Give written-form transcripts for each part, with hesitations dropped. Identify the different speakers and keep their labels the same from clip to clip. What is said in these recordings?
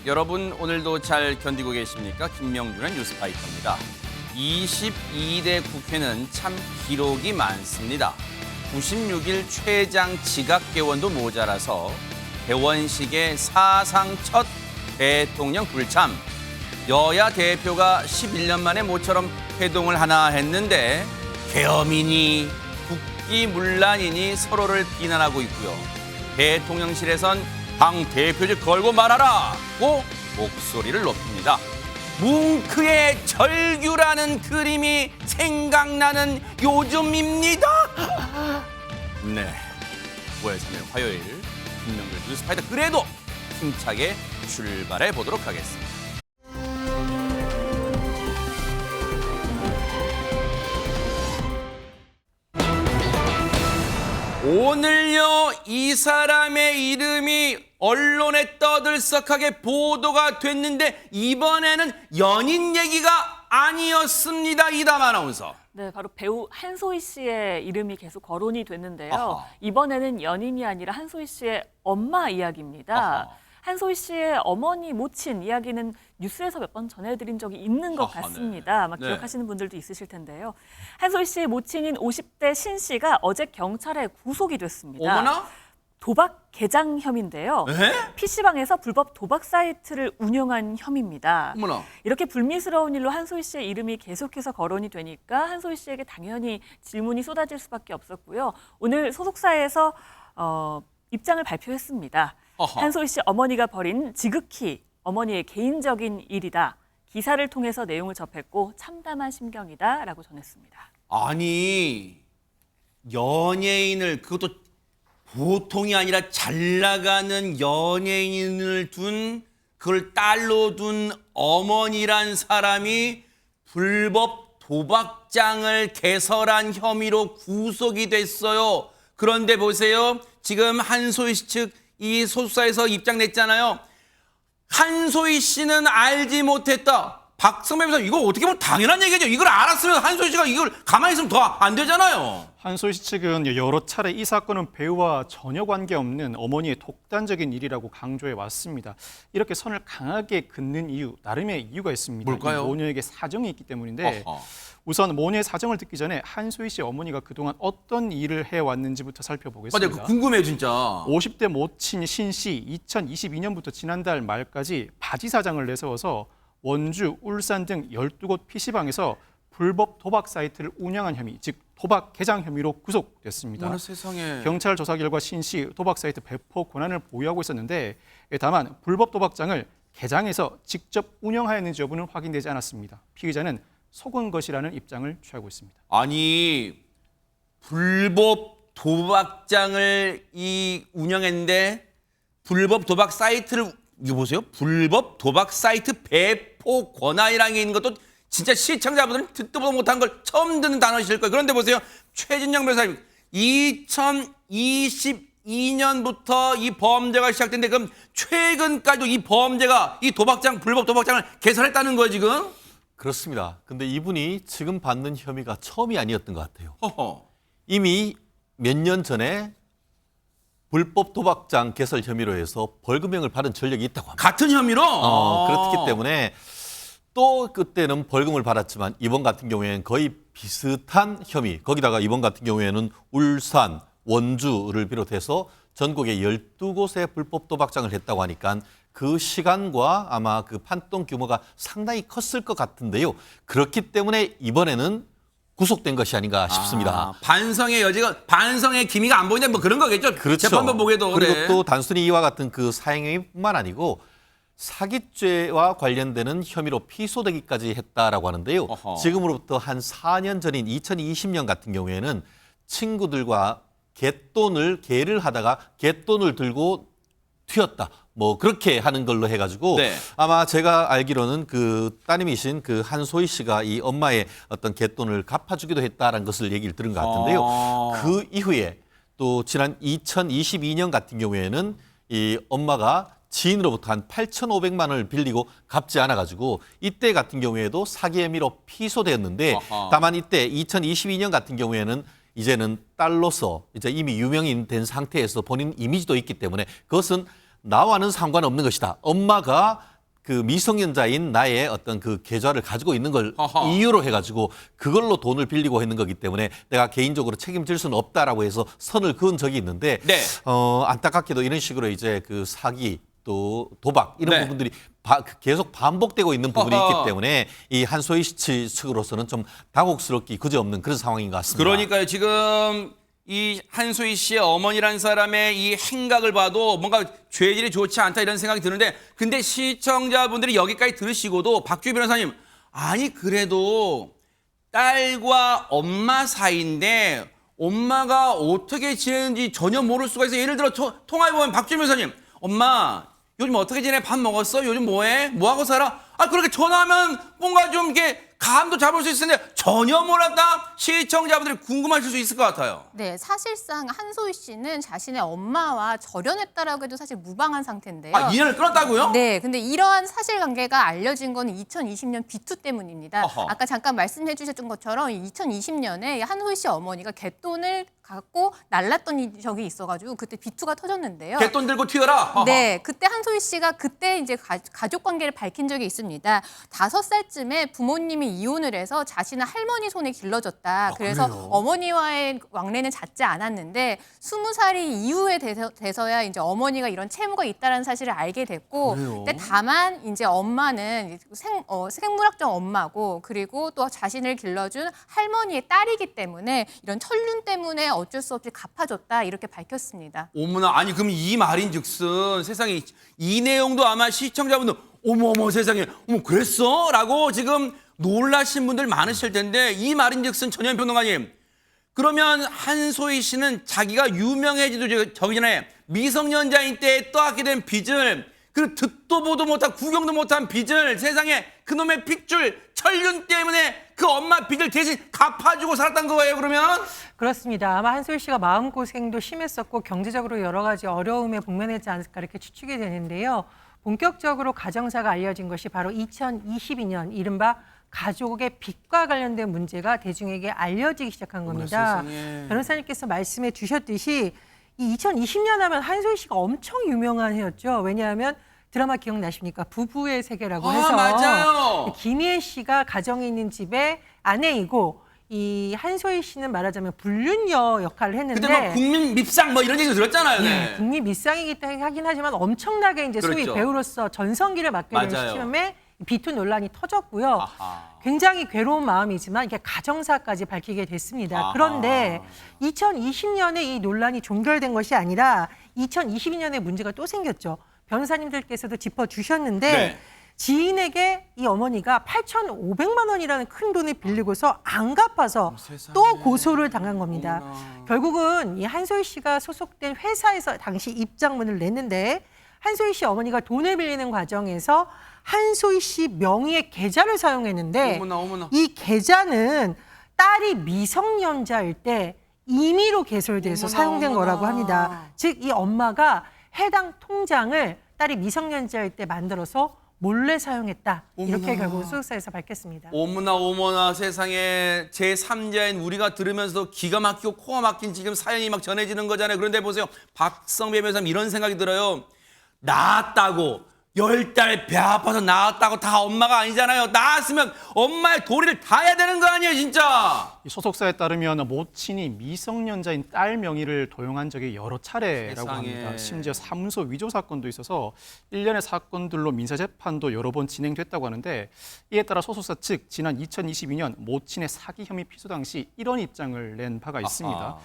Speaker 1: 여러분 오늘도 잘 견디고 계십니까? 김명준의 뉴스파이터입니다. 22대 국회는 참 기록이 많습니다. 96일 최장 지각개원도 모자라서 개원식의 사상 첫 대통령 불참. 여야 대표가 11년 만에 모처럼 회동을 하나 했는데 계엄이니 국기문란이니 서로를 비난하고 있고요. 대통령실에선 당 대표직 걸고 말하라고 목소리를 높입니다. 뭉크의 절규라는 그림이 생각나는 요즘입니다. 네, 9월 3일 화요일 김명준 뉴스파이터 그래도 힘차게 출발해 보도록 하겠습니다. 오늘요, 이 사람의 이름이 언론에 떠들썩하게 보도가 됐는데 이번에는 연인 얘기가 아니었습니다. 이담 아나운서.
Speaker 2: 네, 바로 배우 한소희 씨의 이름이 계속 거론이 됐는데요.
Speaker 1: 아하.
Speaker 2: 이번에는 연인이 아니라 한소희 씨의 엄마 이야기입니다.
Speaker 1: 아하.
Speaker 2: 한소희 씨의 어머니, 모친 이야기는 뉴스에서 몇 번 전해드린 적이 있는 것
Speaker 1: 아하,
Speaker 2: 같습니다. 아마
Speaker 1: 네.
Speaker 2: 기억하시는 분들도 있으실 텐데요. 한소희 씨의 모친인 50대 신 씨가 어제 경찰에 구속이 됐습니다.
Speaker 1: 어머나?
Speaker 2: 도박 개장 혐의인데요.
Speaker 1: 에?
Speaker 2: PC방에서 불법 도박 사이트를 운영한 혐의입니다.
Speaker 1: 어머나.
Speaker 2: 이렇게 불미스러운 일로 한소희 씨의 이름이 계속해서 거론이 되니까 한소희 씨에게 당연히 질문이 쏟아질 수밖에 없었고요. 오늘 소속사에서 입장을 발표했습니다.
Speaker 1: 어허.
Speaker 2: 한소희 씨 어머니가 벌인 지극히 어머니의 개인적인 일이다. 기사를 통해서 내용을 접했고 참담한 심경이다라고 전했습니다.
Speaker 1: 아니, 연예인을 그것도 보통이 아니라 잘 나가는 연예인을 둔 그걸 딸로 둔 어머니란 사람이 불법 도박장을 개설한 혐의로 구속이 됐어요. 그런데 보세요. 지금 한소희 씨 측 이 소속사에서 입장 냈잖아요. 한소희 씨는 알지 못했다. 박성배 변호사 이거 어떻게 보면 당연한 얘기죠. 이걸 알았으면 한소희 씨가 이걸 가만히 있으면 더 안 되잖아요.
Speaker 3: 한소희 씨 측은 여러 차례 이 사건은 배우와 전혀 관계없는 어머니의 독단적인 일이라고 강조해 왔습니다. 이렇게 선을 강하게 긋는 이유, 나름의 이유가 있습니다.
Speaker 1: 뭘까요?
Speaker 3: 이 모녀에게 사정이 있기 때문인데
Speaker 1: 어허.
Speaker 3: 우선 모녀의 사정을 듣기 전에 한소희 씨 어머니가 그동안 어떤 일을 해왔는지부터 살펴보겠습니다.
Speaker 1: 맞아요. 궁금해요, 진짜.
Speaker 3: 50대 모친 신 씨 2022년부터 지난달 말까지 바지 사장을 내세워서 원주, 울산 등 12곳 PC방에서 불법 도박 사이트를 운영한 혐의, 즉 도박 개장 혐의로 구속됐습니다.
Speaker 1: 어머나 세상에.
Speaker 3: 경찰 조사 결과 신 씨 도박 사이트 배포 권한을 보유하고 있었는데 다만 불법 도박장을 개장해서 직접 운영하였는지 여부는 확인되지 않았습니다. 피의자는 속은 것이라는 입장을 취하고 있습니다.
Speaker 1: 아니, 불법 도박장을 운영했는데 불법 도박 사이트를 이거 보세요. 불법 도박 사이트 배포 권한이라는 게 있는 것도 진짜 시청자분들은 듣도 보도 못한 걸 처음 듣는 단어이실 거예요. 그런데 보세요. 최진영 변호사님 2022년부터 이 범죄가 시작됐는데 그럼 최근까지도 이 범죄가 이 도박장 불법 도박장을 개설했다는 거예요 지금?
Speaker 4: 그렇습니다. 근데 이분이 지금 받는 혐의가 처음이 아니었던 것 같아요.
Speaker 1: 허허.
Speaker 4: 이미 몇 년 전에 불법 도박장 개설 혐의로 해서 벌금형을 받은 전력이 있다고 합니다.
Speaker 1: 같은 혐의로?
Speaker 4: 그렇기 때문에 또 그때는 벌금을 받았지만 이번 같은 경우에는 거의 비슷한 혐의, 거기다가 이번 같은 경우에는 울산, 원주를 비롯해서 전국에 12곳의 불법 도박장을 했다고 하니까 그 시간과 아마 그 판돈 규모가 상당히 컸을 것 같은데요. 그렇기 때문에 이번에는 구속된 것이 아닌가 싶습니다.
Speaker 1: 반성의 여지가 반성의 기미가 안 보이는데 뭐 그런 거겠죠.
Speaker 4: 그렇죠.
Speaker 1: 재판부 보게도.
Speaker 4: 그리고
Speaker 1: 네.
Speaker 4: 또 단순히 이와 같은 그 사행위뿐만 아니고 사기죄와 관련되는 혐의로 피소되기까지 했다라고 하는데요.
Speaker 1: 어허.
Speaker 4: 지금으로부터 한 4년 전인 2020년 같은 경우에는 친구들과 개를 하다가 갯돈을 들고 튀었다. 뭐 그렇게 하는 걸로 해가지고
Speaker 1: 네.
Speaker 4: 아마 제가 알기로는 그 따님이신 그 한소희 씨가 이 엄마의 어떤 갯돈을 갚아주기도 했다라는 것을 얘기를 들은 것 같은데요. 그 이후에 또 지난 2022년 같은 경우에는 이 엄마가 지인으로부터 한 8,500만 원을 빌리고 갚지 않아가지고 이때 같은 경우에도 사기 혐의로 피소되었는데
Speaker 1: 아하.
Speaker 4: 다만 이때 2022년 같은 경우에는 이제는 딸로서 이제 이미 유명인 된 상태에서 본인 이미지도 있기 때문에 그것은 나와는 상관없는 것이다. 엄마가 그 미성년자인 나의 어떤 그 계좌를 가지고 있는 걸
Speaker 1: 허허.
Speaker 4: 이유로 해가지고 그걸로 돈을 빌리고 있는 거기 때문에 내가 개인적으로 책임질 수는 없다라고 해서 선을 그은 적이 있는데
Speaker 1: 네.
Speaker 4: 안타깝게도 이런 식으로 이제 그 사기 또 도박 이런
Speaker 1: 네.
Speaker 4: 부분들이 계속 반복되고 있는 부분이
Speaker 1: 허허.
Speaker 4: 있기 때문에 이 한소희 씨 측으로서는 좀 당혹스럽기 그지없는 그런 상황인 것 같습니다.
Speaker 1: 그러니까요. 지금 이 한소희 씨의 어머니라는 사람의 이 행각을 봐도 뭔가 죄질이 좋지 않다 이런 생각이 드는데 근데 시청자분들이 여기까지 들으시고도 박주희 변호사님 아니 그래도 딸과 엄마 사이인데 엄마가 어떻게 지내는지 전혀 모를 수가 있어요. 예를 들어 통화해보면 박주희 변호사님 엄마 요즘 어떻게 지내? 밥 먹었어? 요즘 뭐해? 뭐하고 살아? 아 그렇게 전화하면 뭔가 좀 이렇게 감도 잡을 수 있을 텐데 전혀 몰랐다? 시청자분들이 궁금하실 수 있을 것 같아요.
Speaker 5: 네, 사실상 한소희 씨는 자신의 엄마와 절연했다라고 해도 사실 무방한 상태인데요.
Speaker 1: 아 인연을 끊었다고요?
Speaker 5: 네, 근데 이러한 사실관계가 알려진 건 2020년 비투 때문입니다.
Speaker 1: 어허.
Speaker 5: 아까 잠깐 말씀해 주셨던 것처럼 2020년에 한소희 씨 어머니가 갯돈을 갖고 날랐던 적이 있어가지고 그때 비투가 터졌는데요.
Speaker 1: 갯돈 들고 튀어라. 허허.
Speaker 5: 네, 그때 한소희 씨가 그때 이제 가족 관계를 밝힌 적이 있습니다. 5살쯤에 부모님이 이혼을 해서 자신은 할머니 손에 길러졌다. 그래서
Speaker 1: 그래요?
Speaker 5: 어머니와의 왕래는 닿지 않았는데 20살이 이후에 돼서야 이제 어머니가 이런 채무가 있다는 사실을 알게 됐고,
Speaker 1: 그래요?
Speaker 5: 근데 다만 이제 엄마는 생물학적 엄마고 그리고 또 자신을 길러준 할머니의 딸이기 때문에 이런 천륜 때문에 어쩔 수 없이 갚아줬다 이렇게 밝혔습니다.
Speaker 1: 어머나 아니 그럼 이 말인즉슨 세상에 이 내용도 아마 시청자분들 어머 세상에 어머 그랬어? 라고 지금 놀라신 분들 많으실 텐데 이 말인즉슨 전현 평론가님 그러면 한소희 씨는 자기가 유명해지도 저기 전에 미성년자인 때에 떠안게 된 빚을 그 듣도 보도 못한 구경도 못한 빚을 세상에 그놈의 핏줄 천륜 때문에 그 엄마 빚을 대신 갚아주고 살았던 거예요 그러면?
Speaker 6: 그렇습니다. 아마 한소희 씨가 마음고생도 심했었고 경제적으로 여러 가지 어려움에 직면하지 않을까 이렇게 추측이 되는데요. 본격적으로 가정사가 알려진 것이 바로 2022년 이른바 가족의 빚과 관련된 문제가 대중에게 알려지기 시작한 겁니다.
Speaker 1: 세상에.
Speaker 6: 변호사님께서 말씀해 주셨듯이 이 2020년 하면 한소희 씨가 엄청 유명한 해였죠. 왜냐하면 드라마 기억나십니까? 부부의 세계라고 해서
Speaker 1: 맞아요.
Speaker 6: 김희애 씨가 가정에 있는 집의 아내이고 이 한소희 씨는 말하자면 불륜녀 역할을 했는데
Speaker 1: 그때 뭐 국민 밉상 뭐 이런 얘기 들었잖아요. 네.
Speaker 6: 국민 밑상이기 때문에 하긴 하지만 엄청나게 이제 소위
Speaker 1: 그렇죠.
Speaker 6: 배우로서 전성기를 맞게 된
Speaker 1: 맞아요.
Speaker 6: 시점에 비투 논란이 터졌고요.
Speaker 1: 아하.
Speaker 6: 굉장히 괴로운 마음이지만 이게 가정사까지 밝히게 됐습니다.
Speaker 1: 아하.
Speaker 6: 그런데 2020년에 이 논란이 종결된 것이 아니라 2022년에 문제가 또 생겼죠. 변호사님들께서도 짚어주셨는데
Speaker 1: 네.
Speaker 6: 지인에게 이 어머니가 8,500만 원이라는 큰 돈을 빌리고서 안 갚아서
Speaker 1: 세상에.
Speaker 6: 또 고소를 당한 겁니다.
Speaker 1: 어머나.
Speaker 6: 결국은 이 한소희 씨가 소속된 회사에서 당시 입장문을 냈는데 한소희 씨 어머니가 돈을 빌리는 과정에서 한소희 씨 명의의 계좌를 사용했는데
Speaker 1: 어머나.
Speaker 6: 이 계좌는 딸이 미성년자일 때 임의로 개설돼서
Speaker 1: 어머나,
Speaker 6: 사용된
Speaker 1: 어머나.
Speaker 6: 거라고 합니다. 즉 이 엄마가 해당 통장을 딸이 미성년자일 때 만들어서 몰래 사용했다. 이렇게
Speaker 1: 어머나.
Speaker 6: 결국 소속사에서 밝혔습니다.
Speaker 1: 어머나 세상에 제3자인 우리가 들으면서도 기가 막히고 코가 막힌 지금 사연이 막 전해지는 거잖아요. 그런데 보세요. 박성배 변호사님 이런 생각이 들어요. 낳았다고 10달 배 아파서 낳았다고 다 엄마가 아니잖아요. 낳았으면 엄마의 도리를 다 해야 되는 거 아니에요 진짜.
Speaker 3: 이 소속사에 따르면 모친이 미성년자인 딸 명의를 도용한 적이 여러 차례라고
Speaker 1: 세상에.
Speaker 3: 합니다. 심지어 사문서 위조 사건도 있어서 일련의 사건들로 민사재판도 여러 번 진행됐다고 하는데 이에 따라 소속사 측 지난 2022년 모친의 사기 혐의 피소 당시 이런 입장을 낸 바가 있습니다.
Speaker 1: 아하.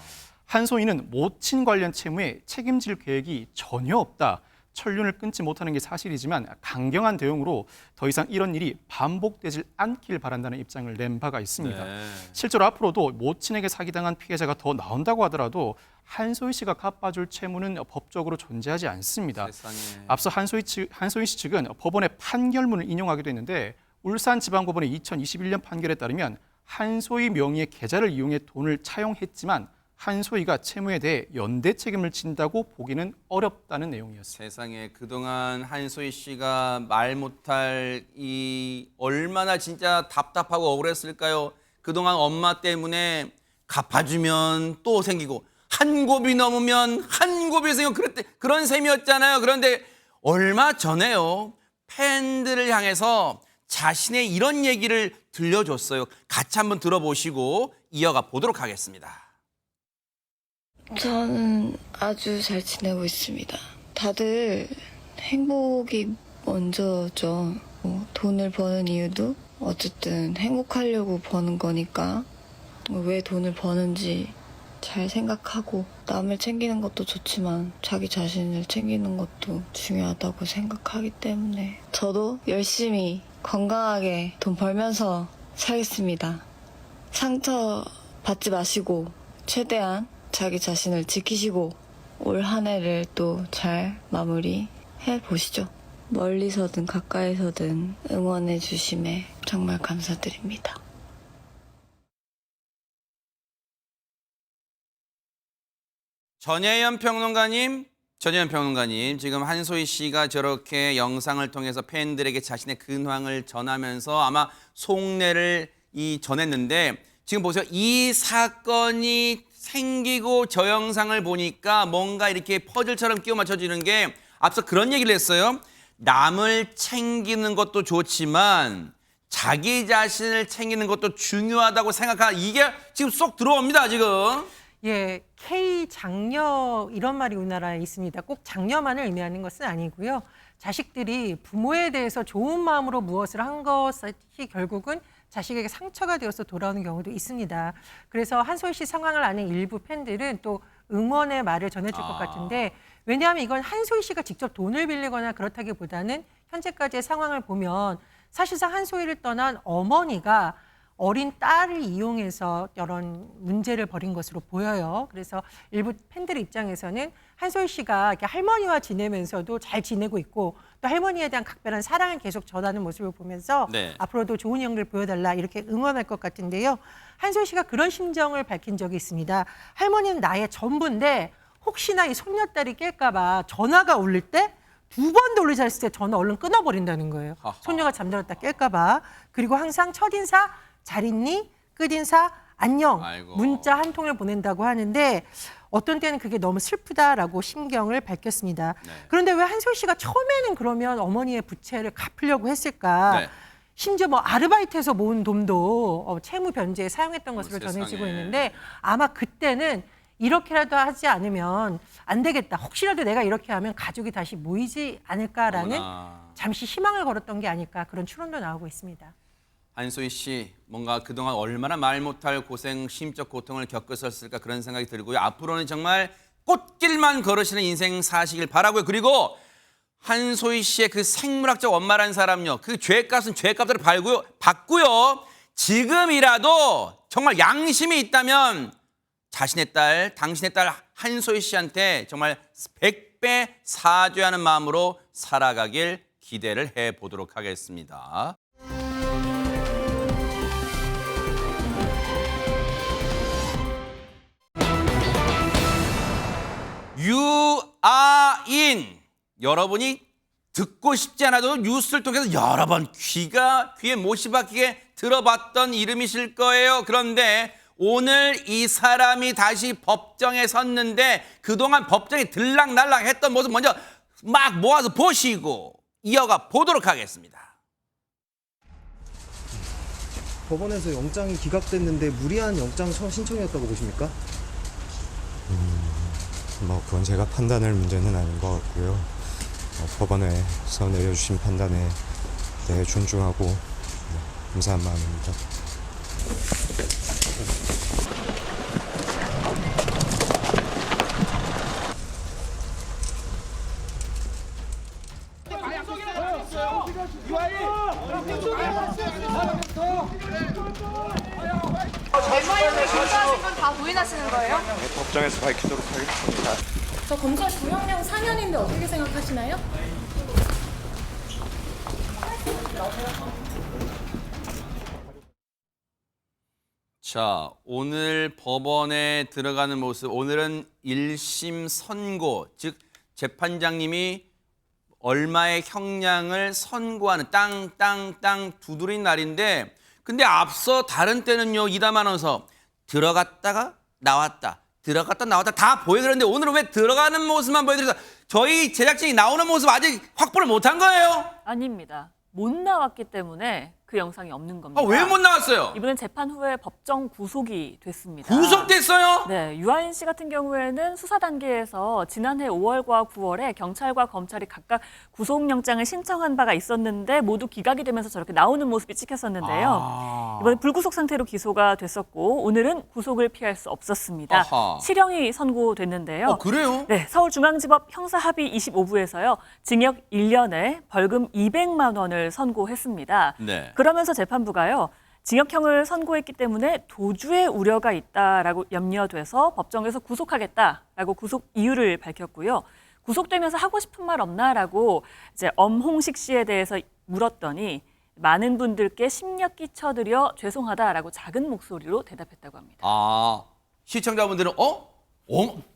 Speaker 3: 한소희는 모친 관련 채무에 책임질 계획이 전혀 없다. 천륜을 끊지 못하는 게 사실이지만 강경한 대응으로 더 이상 이런 일이 반복되지 않길 바란다는 입장을 낸 바가 있습니다.
Speaker 1: 네.
Speaker 3: 실제로 앞으로도 모친에게 사기당한 피해자가 더 나온다고 하더라도 한소희 씨가 갚아줄 채무는 법적으로 존재하지 않습니다.
Speaker 1: 세상에.
Speaker 3: 앞서 한소희 씨 측은 법원의 판결문을 인용하기도 했는데 울산지방법원의 2021년 판결에 따르면 한소희 명의의 계좌를 이용해 돈을 차용했지만 한소희가 채무에 대해 연대 책임을 진다고 보기는 어렵다는 내용이었습니다.
Speaker 1: 세상에 그동안 한소희 씨가 말 못할 이 얼마나 진짜 답답하고 억울했을까요? 그동안 엄마 때문에 갚아주면 또 생기고 한 곱이 넘으면 한 곱이 생기고 그런 셈이었잖아요. 그런데 얼마 전에요. 팬들을 향해서 자신의 이런 얘기를 들려줬어요. 같이 한번 들어보시고 이어가 보도록 하겠습니다.
Speaker 7: 저는 아주 잘 지내고 있습니다. 다들 행복이 먼저죠. 돈을 버는 이유도 어쨌든 행복하려고 버는 거니까 왜 돈을 버는지 잘 생각하고 남을 챙기는 것도 좋지만 자기 자신을 챙기는 것도 중요하다고 생각하기 때문에 저도 열심히 건강하게 돈 벌면서 살겠습니다. 상처 받지 마시고 최대한 자기 자신을 지키시고 올 한 해를 또 잘 마무리해 보시죠. 멀리서든 가까이서든 응원해 주심에 정말 감사드립니다.
Speaker 1: 전혜연 평론가님, 지금 한소희 씨가 저렇게 영상을 통해서 팬들에게 자신의 근황을 전하면서 아마 속내를 전했는데 지금 보세요. 이 사건이 생기고 저 영상을 보니까 뭔가 이렇게 퍼즐처럼 끼워 맞춰지는 게 앞서 그런 얘기를 했어요. 남을 챙기는 것도 좋지만 자기 자신을 챙기는 것도 중요하다고 생각하는 이게 지금 쏙 들어옵니다, 지금.
Speaker 6: 예, K 장녀 이런 말이 우리나라에 있습니다. 꼭 장녀만을 의미하는 것은 아니고요. 자식들이 부모에 대해서 좋은 마음으로 무엇을 한 것이 결국은 자식에게 상처가 되어서 돌아오는 경우도 있습니다. 그래서 한소희 씨 상황을 아는 일부 팬들은 또 응원의 말을 전해줄 것 같은데 왜냐하면 이건 한소희 씨가 직접 돈을 빌리거나 그렇다기보다는 현재까지의 상황을 보면 사실상 한소희를 떠난 어머니가 어린 딸을 이용해서 이런 문제를 벌인 것으로 보여요. 그래서 일부 팬들의 입장에서는 한소희 씨가 이렇게 할머니와 지내면서도 잘 지내고 있고 또 할머니에 대한 각별한 사랑을 계속 전하는 모습을 보면서
Speaker 1: 네.
Speaker 6: 앞으로도 좋은 연기를 보여달라 이렇게 응원할 것 같은데요. 한소희 씨가 그런 심정을 밝힌 적이 있습니다. 할머니는 나의 전부인데 혹시나 이 손녀딸이 깰까 봐 전화가 울릴 때 두 번 돌리자 했을 때 전화 얼른 끊어버린다는 거예요.
Speaker 1: 하하.
Speaker 6: 손녀가 잠들었다 깰까 봐. 그리고 항상 첫인사 잘 있니? 끝인사 안녕.
Speaker 1: 아이고.
Speaker 6: 문자 한 통을 보낸다고 하는데 어떤 때는 그게 너무 슬프다라고 심경을 밝혔습니다.
Speaker 1: 네.
Speaker 6: 그런데 왜 한솔 씨가 처음에는 그러면 어머니의 부채를 갚으려고 했을까?
Speaker 1: 네.
Speaker 6: 심지어 뭐 아르바이트에서 모은 돈도 채무 변제에 사용했던 것으로
Speaker 1: 세상에.
Speaker 6: 전해지고 있는데 아마 그때는 이렇게라도 하지 않으면 안 되겠다. 혹시라도 내가 이렇게 하면 가족이 다시 모이지 않을까라는
Speaker 1: 어머나.
Speaker 6: 잠시 희망을 걸었던 게 아닐까 그런 추론도 나오고 있습니다.
Speaker 1: 한소희 씨 뭔가 그동안 얼마나 말 못할 고생, 심적 고통을 겪으셨을까 그런 생각이 들고요. 앞으로는 정말 꽃길만 걸으시는 인생 사시길 바라고요. 그리고 한소희 씨의 그 생물학적 엄마라는 사람요. 그 죄값은 죄값대로 받고요. 지금이라도 정말 양심이 있다면 자신의 딸, 당신의 딸 한소희 씨한테 정말 100배 사죄하는 마음으로 살아가길 기대를 해보도록 하겠습니다. 유아인, 여러분이 듣고 싶지 않아도 뉴스를 통해서 여러 번 귀에 못이 박히게 들어봤던 이름이실 거예요. 그런데 오늘 이 사람이 다시 법정에 섰는데 그동안 법정에 들락날락했던 모습 먼저 막 모아서 보시고 이어가 보도록 하겠습니다.
Speaker 8: 법원에서 영장이 기각됐는데 무리한 영장 신청이었다고 보십니까?
Speaker 9: 뭐 그건 제가 판단할 문제는 아닌 것 같고요. 법원에서 내려주신 판단에 대해 존중하고 감사한 마음입니다.
Speaker 10: 얼마인지 검사하신 건 다 부인하시는 거예요?
Speaker 9: 법정에서 밝히도록 하겠습니다.
Speaker 10: 저 검사 구형량 4년인데 어떻게 생각하시나요?
Speaker 1: 자, 오늘 법원에 들어가는 모습, 오늘은 1심 선고, 즉 재판장님이 얼마의 형량을 선고하는 땅 두드린 날인데 근데 앞서 다른 때는요, 이담 아나운서 들어갔다가 나왔다 다 보여드렸는데 오늘은 왜 들어가는 모습만 보여드려서 저희 제작진이 나오는 모습 아직 확보를 못한 거예요?
Speaker 2: 아닙니다. 못 나왔기 때문에 그 영상이 없는 겁니다.
Speaker 1: 아, 왜 못 나왔어요?
Speaker 2: 이번엔 재판 후에 법정 구속이 됐습니다.
Speaker 1: 구속됐어요?
Speaker 2: 네, 유아인 씨 같은 경우에는 수사 단계에서 지난해 5월과 9월에 경찰과 검찰이 각각 구속영장을 신청한 바가 있었는데 모두 기각이 되면서 저렇게 나오는 모습이 찍혔었는데요. 이번에 불구속 상태로 기소가 됐었고 오늘은 구속을 피할 수 없었습니다.
Speaker 1: 아하.
Speaker 2: 실형이 선고됐는데요.
Speaker 1: 그래요?
Speaker 2: 네, 서울중앙지법 형사합의 25부에서요. 징역 1년에 벌금 200만 원을 선고했습니다.
Speaker 1: 네.
Speaker 2: 그러면서 재판부가요. 징역형을 선고했기 때문에 도주의 우려가 있다라고 염려돼서 법정에서 구속하겠다라고 구속 이유를 밝혔고요. 구속되면서 하고 싶은 말 없나라고 이제 엄홍식 씨에 대해서 물었더니 많은 분들께 심력 끼쳐드려 죄송하다라고 작은 목소리로 대답했다고 합니다.
Speaker 1: 아, 시청자분들은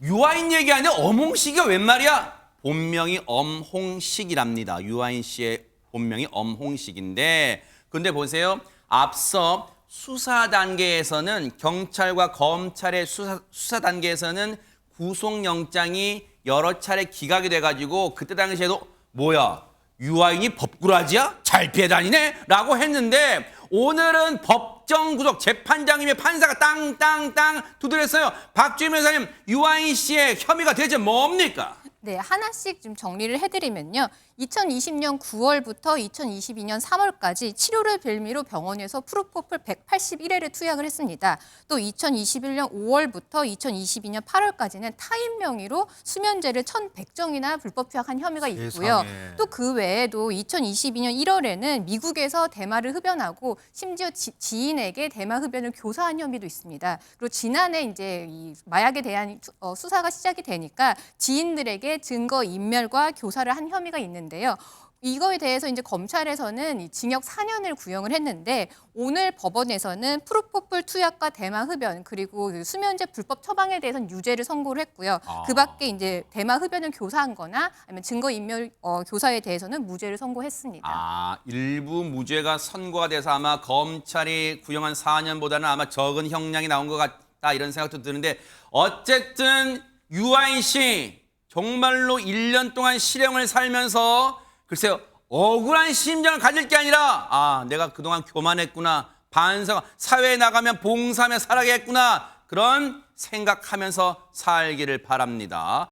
Speaker 1: 유아인 얘기하는데 엄홍식이 웬 말이야? 본명이 엄홍식이랍니다. 유아인 씨의 본명이 엄홍식인데 근데 보세요. 앞서 수사 단계에서는 경찰과 검찰의 수사 단계에서는 구속영장이 여러 차례 기각이 돼가지고 그때 당시에도 뭐야 유아인이 법꾸라지야? 잘 피해 다니네? 라고 했는데 오늘은 법정 구속 재판장님의 판사가 땅땅땅 두드렸어요. 박주임 변호사님 유아인 씨의 혐의가 대체 뭡니까?
Speaker 5: 네, 하나씩 좀 정리를 해드리면요. 2020년 9월부터 2022년 3월까지 치료를 빌미로 병원에서 프로포폴 181회를 투약을 했습니다. 또 2021년 5월부터 2022년 8월까지는 타인 명의로 수면제를 1,100정이나 불법 투약한 혐의가 있고요. 또 그 외에도 2022년 1월에는 미국에서 대마를 흡연하고 심지어 지인에게 대마 흡연을 교사한 혐의도 있습니다. 그리고 지난해 이제 이 마약에 대한 수사가 시작이 되니까 지인들에게 증거 인멸과 교사를 한 혐의가 있는데요. 이거에 대해서 이제 검찰에서는 징역 4년을 구형을 했는데 오늘 법원에서는 프로포폴 투약과 대마 흡연 그리고 수면제 불법 처방에 대해서는 유죄를 선고를 했고요. 그밖에 이제 대마 흡연을 교사한거나 아니면 증거 인멸 교사에 대해서는 무죄를 선고했습니다.
Speaker 1: 아, 일부 무죄가 선고가 돼서 아마 검찰이 구형한 4년보다는 아마 적은 형량이 나온 것 같다 이런 생각도 드는데 어쨌든 유아인 씨 정말로 1년 동안 실형을 살면서 글쎄요 억울한 심정을 가질 게 아니라 내가 그동안 교만했구나 반성 사회에 나가면 봉사하며 살아야겠구나 그런 생각하면서 살기를 바랍니다.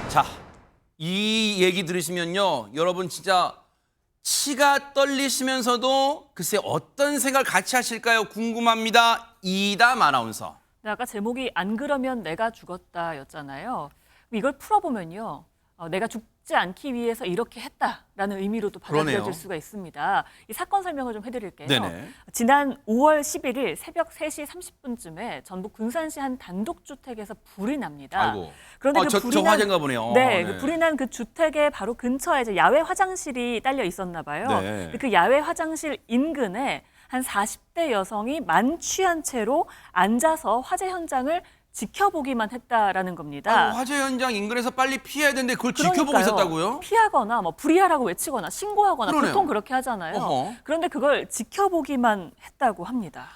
Speaker 1: 자, 이 얘기 들으시면요 여러분 진짜 치가 떨리시면서도 글쎄 어떤 생각을 같이 하실까요? 궁금합니다. 이담 아나운서.
Speaker 2: 네, 아까 제목이 안 그러면 내가 죽었다였잖아요. 이걸 풀어보면요. 내가 죽지 않기 위해서 이렇게 했다라는 의미로도 받아들여질
Speaker 1: 그러네요.
Speaker 2: 수가 있습니다. 이 사건 설명을 좀 해드릴게요.
Speaker 1: 네네.
Speaker 2: 지난 5월 11일 새벽 3시 30분쯤에 전북 군산시 한 단독주택에서 불이 납니다.
Speaker 1: 아이고.
Speaker 2: 그런데 그
Speaker 1: 저
Speaker 2: 불이
Speaker 1: 화재인가 보네요.
Speaker 2: 네, 그 불이 난 그 주택의 바로 근처에 이제 야외 화장실이 딸려 있었나 봐요.
Speaker 1: 네.
Speaker 2: 그 야외 화장실 인근에 한 40대 여성이 만취한 채로 앉아서 화재 현장을 지켜보기만 했다라는 겁니다.
Speaker 1: 화재 현장 인근에서 빨리 피해야 되는데 그걸 지켜보고
Speaker 2: 그러니까요.
Speaker 1: 있었다고요?
Speaker 2: 피하거나 뭐 불이하라고 외치거나 신고하거나
Speaker 1: 그러네요.
Speaker 2: 보통 그렇게 하잖아요.
Speaker 1: 어허.
Speaker 2: 그런데 그걸 지켜보기만 했다고 합니다.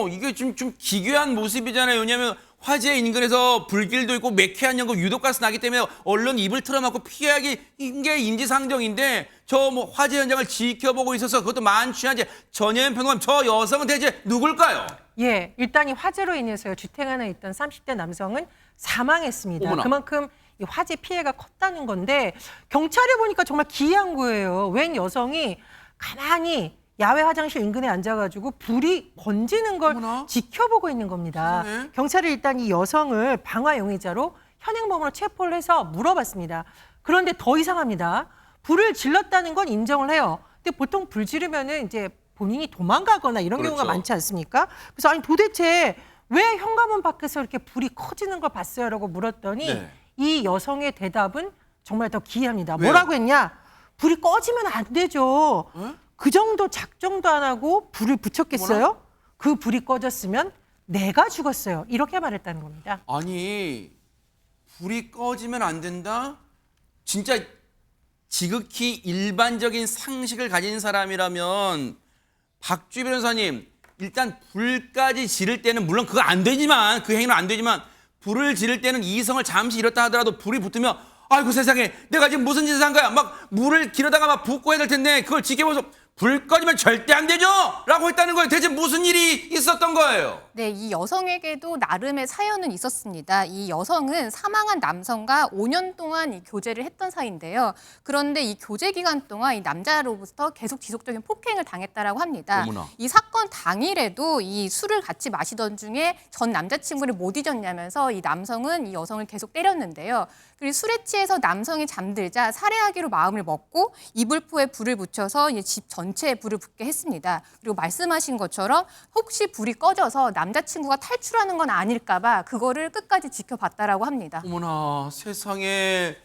Speaker 1: 이게 좀 기괴한 모습이잖아요. 왜냐하면 화재 인근에서 불길도 있고 매캐한 연고 유독가스 나기 때문에 얼른 입을 틀어막고 피하기 이게 인지상정인데 저 뭐 화재 현장을 지켜보고 있어서 그것도 만취한 채 전혜연 평론가님 저 여성은 대체 누굴까요?
Speaker 6: 예, 일단 이 화재로 인해서 주택 안에 있던 30대 남성은 사망했습니다.
Speaker 1: 어머나.
Speaker 6: 그만큼 이 화재 피해가 컸다는 건데 경찰에 보니까 정말 기이한 거예요. 웬 여성이 가만히 야외 화장실 인근에 앉아가지고 불이 번지는 걸
Speaker 1: 어머나.
Speaker 6: 지켜보고 있는 겁니다.
Speaker 1: 세상에.
Speaker 6: 경찰이 일단 이 여성을 방화 용의자로 현행범으로 체포를 해서 물어봤습니다. 그런데 더 이상합니다. 불을 질렀다는 건 인정을 해요. 근데 보통 불 지르면은 이제 본인이 도망가거나 이런
Speaker 1: 그렇죠.
Speaker 6: 경우가 많지 않습니까? 그래서 아니 도대체 왜 현관문 밖에서 이렇게 불이 커지는 걸 봤어요? 라고 물었더니
Speaker 1: 네.
Speaker 6: 이 여성의 대답은 정말 더 기이합니다.
Speaker 1: 왜요?
Speaker 6: 뭐라고 했냐? 불이 꺼지면 안 되죠.
Speaker 1: 에?
Speaker 6: 그 정도 작정도 안 하고 불을 붙였겠어요? 그 불이 꺼졌으면 내가 죽었어요. 이렇게 말했다는 겁니다.
Speaker 1: 아니 불이 꺼지면 안 된다? 진짜 지극히 일반적인 상식을 가진 사람이라면 박주희 변호사님 일단 불까지 지를 때는 물론 그거 안 되지만 그 행위는 안 되지만 불을 지를 때는 이성을 잠시 잃었다 하더라도 불이 붙으면 아이고 세상에 내가 지금 무슨 짓을 한 거야 막 물을 기르다가 막 붓고 해야 될 텐데 그걸 지켜보면서 불 꺼지면 절대 안 되죠 라고 했다는 거예요. 대체 무슨 일이 있었던 거예요?
Speaker 5: 네, 이 여성에게도 나름의 사연은 있었습니다. 이 여성은 사망한 남성과 5년 동안 이 교제를 했던 사이인데요. 그런데 이 교제 기간 동안 이 남자로부터 계속 지속적인 폭행을 당했다라고 합니다.
Speaker 1: 어머나.
Speaker 5: 이 사건 당일에도 이 술을 같이 마시던 중에 전 남자친구를 못 잊었냐면서 이 남성은 이 여성을 계속 때렸는데요. 그리고 술에 취해서 남성이 잠들자 살해하기로 마음을 먹고 이불포에 불을 붙여서 이 집 전체에 불을 붙게 했습니다. 그리고 말씀하신 것처럼 혹시 불이 꺼져서 남자친구가 탈출하는 건 아닐까 봐 그거를 끝까지 지켜봤다라고 합니다.
Speaker 1: 어머나 세상에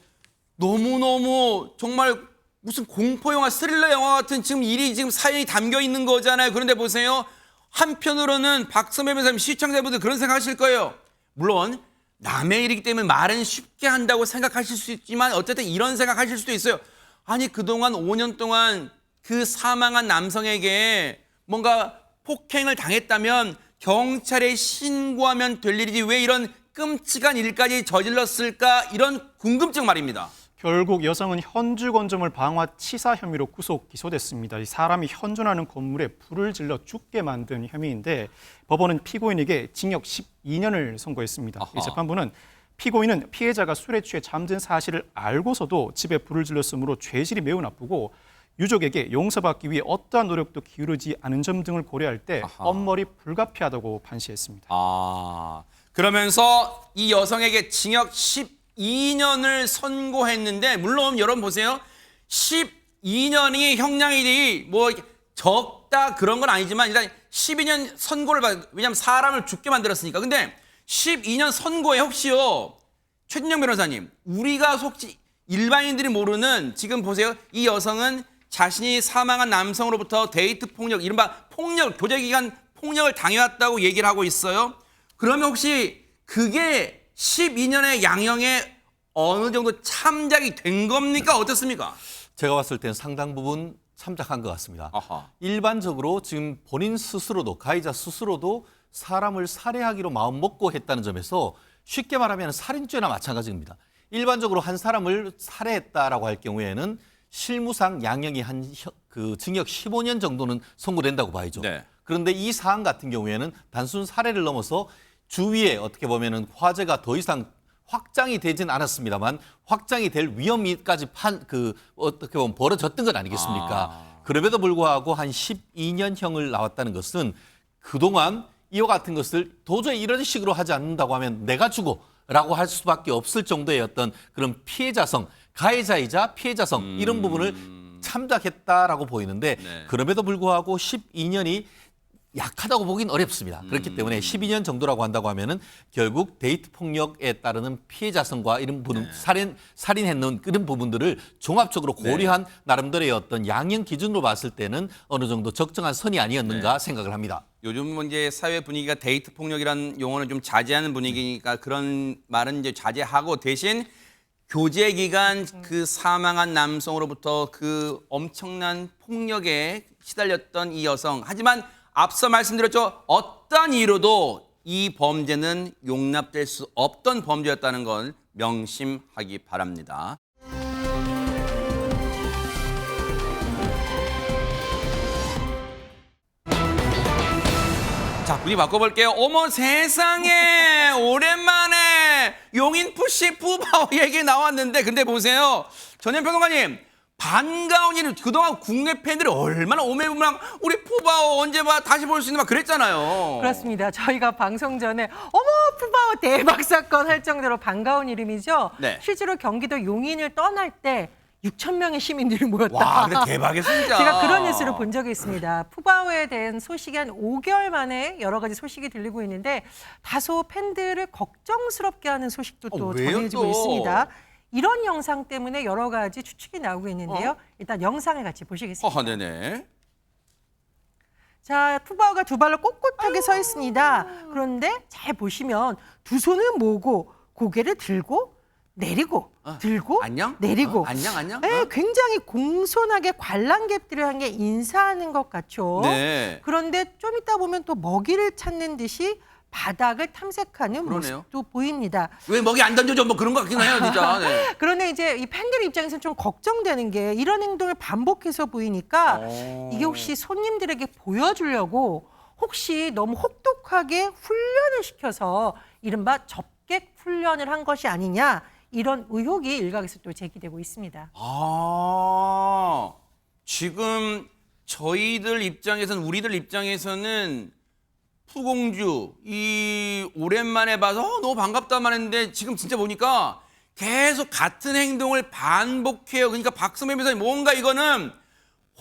Speaker 1: 너무너무 정말 무슨 공포영화 스릴러 영화 같은 지금 일이 지금 사연이 담겨 있는 거잖아요. 그런데 보세요. 한편으로는 박선배 변호사님 시청자분들 그런 생각하실 거예요. 물론 남의 일이기 때문에 말은 쉽게 한다고 생각하실 수 있지만 어쨌든 이런 생각하실 수도 있어요. 아니 그동안 5년 동안 그 사망한 남성에게 뭔가 폭행을 당했다면 경찰에 신고하면 될 일이지 왜 이런 끔찍한 일까지 저질렀을까 이런 궁금증 말입니다.
Speaker 3: 결국 여성은 현주 건조물 방화 치사 혐의로 구속 기소됐습니다. 이 사람이 현존하는 건물에 불을 질러 죽게 만든 혐의인데 법원은 피고인에게 징역 12년을 선고했습니다. 이 재판부는 피고인은 피해자가 술에 취해 잠든 사실을 알고서도 집에 불을 질렀으므로 죄질이 매우 나쁘고 유족에게 용서받기 위해 어떠한 노력도 기울이지 않은 점 등을 고려할 때 엄벌이 불가피하다고 판시했습니다.
Speaker 1: 그러면서 이 여성에게 징역 12년을 선고했는데 물론 여러분 보세요. 12년이 형량이 뭐 적다 그런 건 아니지만 일단 12년 선고를 왜냐하면 사람을 죽게 만들었으니까. 근데 12년 선고에 혹시요 최진영 변호사님 우리가 혹시 일반인들이 모르는 지금 보세요. 이 여성은 자신이 사망한 남성으로부터 데이트 폭력, 이른바 폭력, 교제 기간 폭력을 당해왔다고 얘기를 하고 있어요. 그러면 혹시 그게 12년의 양형에 어느 정도 참작이 된 겁니까? 어떻습니까?
Speaker 4: 제가 봤을 땐 상당 부분 참작한 것 같습니다. 일반적으로 지금 본인 스스로도 가해자 스스로도 사람을 살해하기로 마음먹고 했다는 점에서 쉽게 말하면 살인죄나 마찬가지입니다. 일반적으로 한 사람을 살해했다라고 할 경우에는 실무상 양형이 징역 15년 정도는 선고된다고 봐야죠.
Speaker 1: 네.
Speaker 4: 그런데 이 사안 같은 경우에는 단순 살해를 넘어서 주위에 어떻게 보면은 화재가 더 이상 확장이 되진 않았습니다만 확장이 될 위험이까지 어떻게 보면 벌어졌던 것 아니겠습니까? 그럼에도 불구하고 한 12년형을 나왔다는 것은 그동안 이와 같은 것을 도저히 이런 식으로 하지 않는다고 하면 내가 죽어라고 할 수밖에 없을 정도의 어떤 그런 피해자성, 가해자이자 피해자성 이런 부분을 참작했다라고 보이는데 그럼에도 불구하고 12년이 약하다고 보긴 어렵습니다. 그렇기 때문에 12년 정도라고 한다고 하면은 결국 데이트 폭력에 따르는 피해자성과 이런 부분, 살인했는 그런 부분들을 종합적으로 고려한 나름대로의 어떤 양형 기준으로 봤을 때는 어느 정도 적정한 선이 아니었는가 생각을 합니다.
Speaker 1: 요즘 이제 사회 분위기가 데이트 폭력이라는 용어는 좀 자제하는 분위기니까 그런 말은 이제 자제하고 대신 교제 기간 그 사망한 남성으로부터 그 엄청난 폭력에 시달렸던 이 여성. 하지만 앞서 말씀드렸죠. 어떠한 이유로도 이 범죄는 용납될 수 없던 범죄였다는 걸 명심하기 바랍니다. 자, 분위 바꿔볼게요. 어머 세상에 오랜만에 용인 푸시 푸바오 얘기 나왔는데 근데 보세요. 전현 평론가님. 반가운 일은 그동안 국내 팬들이 얼마나 오매불망 우리 푸바오 언제 봐 다시 볼 수 있는 막 그랬잖아요.
Speaker 6: 그렇습니다. 저희가 방송 전에 어머 푸바오 대박 사건 할 정도로 반가운 이름이죠.
Speaker 1: 네.
Speaker 6: 실제로 경기도 용인을 떠날 때 6천 명의 시민들이 모였다.
Speaker 1: 와, 근데 대박이야 진짜.
Speaker 6: 제가 그런 뉴스를 본 적이 있습니다. 푸바오에 대한 소식이 한 5개월 만에 여러 가지 소식이 들리고 있는데 다소 팬들을 걱정스럽게 하는 소식도 또
Speaker 1: 왜요,
Speaker 6: 전해지고
Speaker 1: 또?
Speaker 6: 있습니다. 이런 영상 때문에 여러 가지 추측이 나오고 있는데요. 일단 영상을 같이 보시겠습니다.
Speaker 1: 네네.
Speaker 6: 자, 푸바오가 두 발로 꼿꼿하게 서 있습니다. 그런데 잘 보시면 두 손을 모으고 고개를 들고 내리고 들고
Speaker 1: 안녕?
Speaker 6: 내리고
Speaker 1: 안녕?
Speaker 6: 네, 굉장히 공손하게 관람객들을 향해 인사하는 것 같죠.
Speaker 1: 네.
Speaker 6: 그런데 좀 이따 보면 또 먹이를 찾는 듯이 바닥을 탐색하는
Speaker 1: 그러네요.
Speaker 6: 모습도 보입니다.
Speaker 1: 왜 먹이 안 던져줘? 뭐 그런 것 같긴 해요, 진짜. 네.
Speaker 6: 그런데 이제 이 팬들 입장에서는 좀 걱정되는 게 이런 행동을 반복해서 보이니까 이게 혹시 손님들에게 보여주려고 혹시 너무 혹독하게 훈련을 시켜서 이른바 접객 훈련을 한 것이 아니냐 이런 의혹이 일각에서 또 제기되고 있습니다.
Speaker 1: 아, 지금 저희들 입장에서는, 우리들 입장에서는 푸공주 이 오랜만에 봐서 너무 반갑다만 했는데 지금 진짜 보니까 계속 같은 행동을 반복해요. 그러니까 박성배 변호사님 뭔가 이거는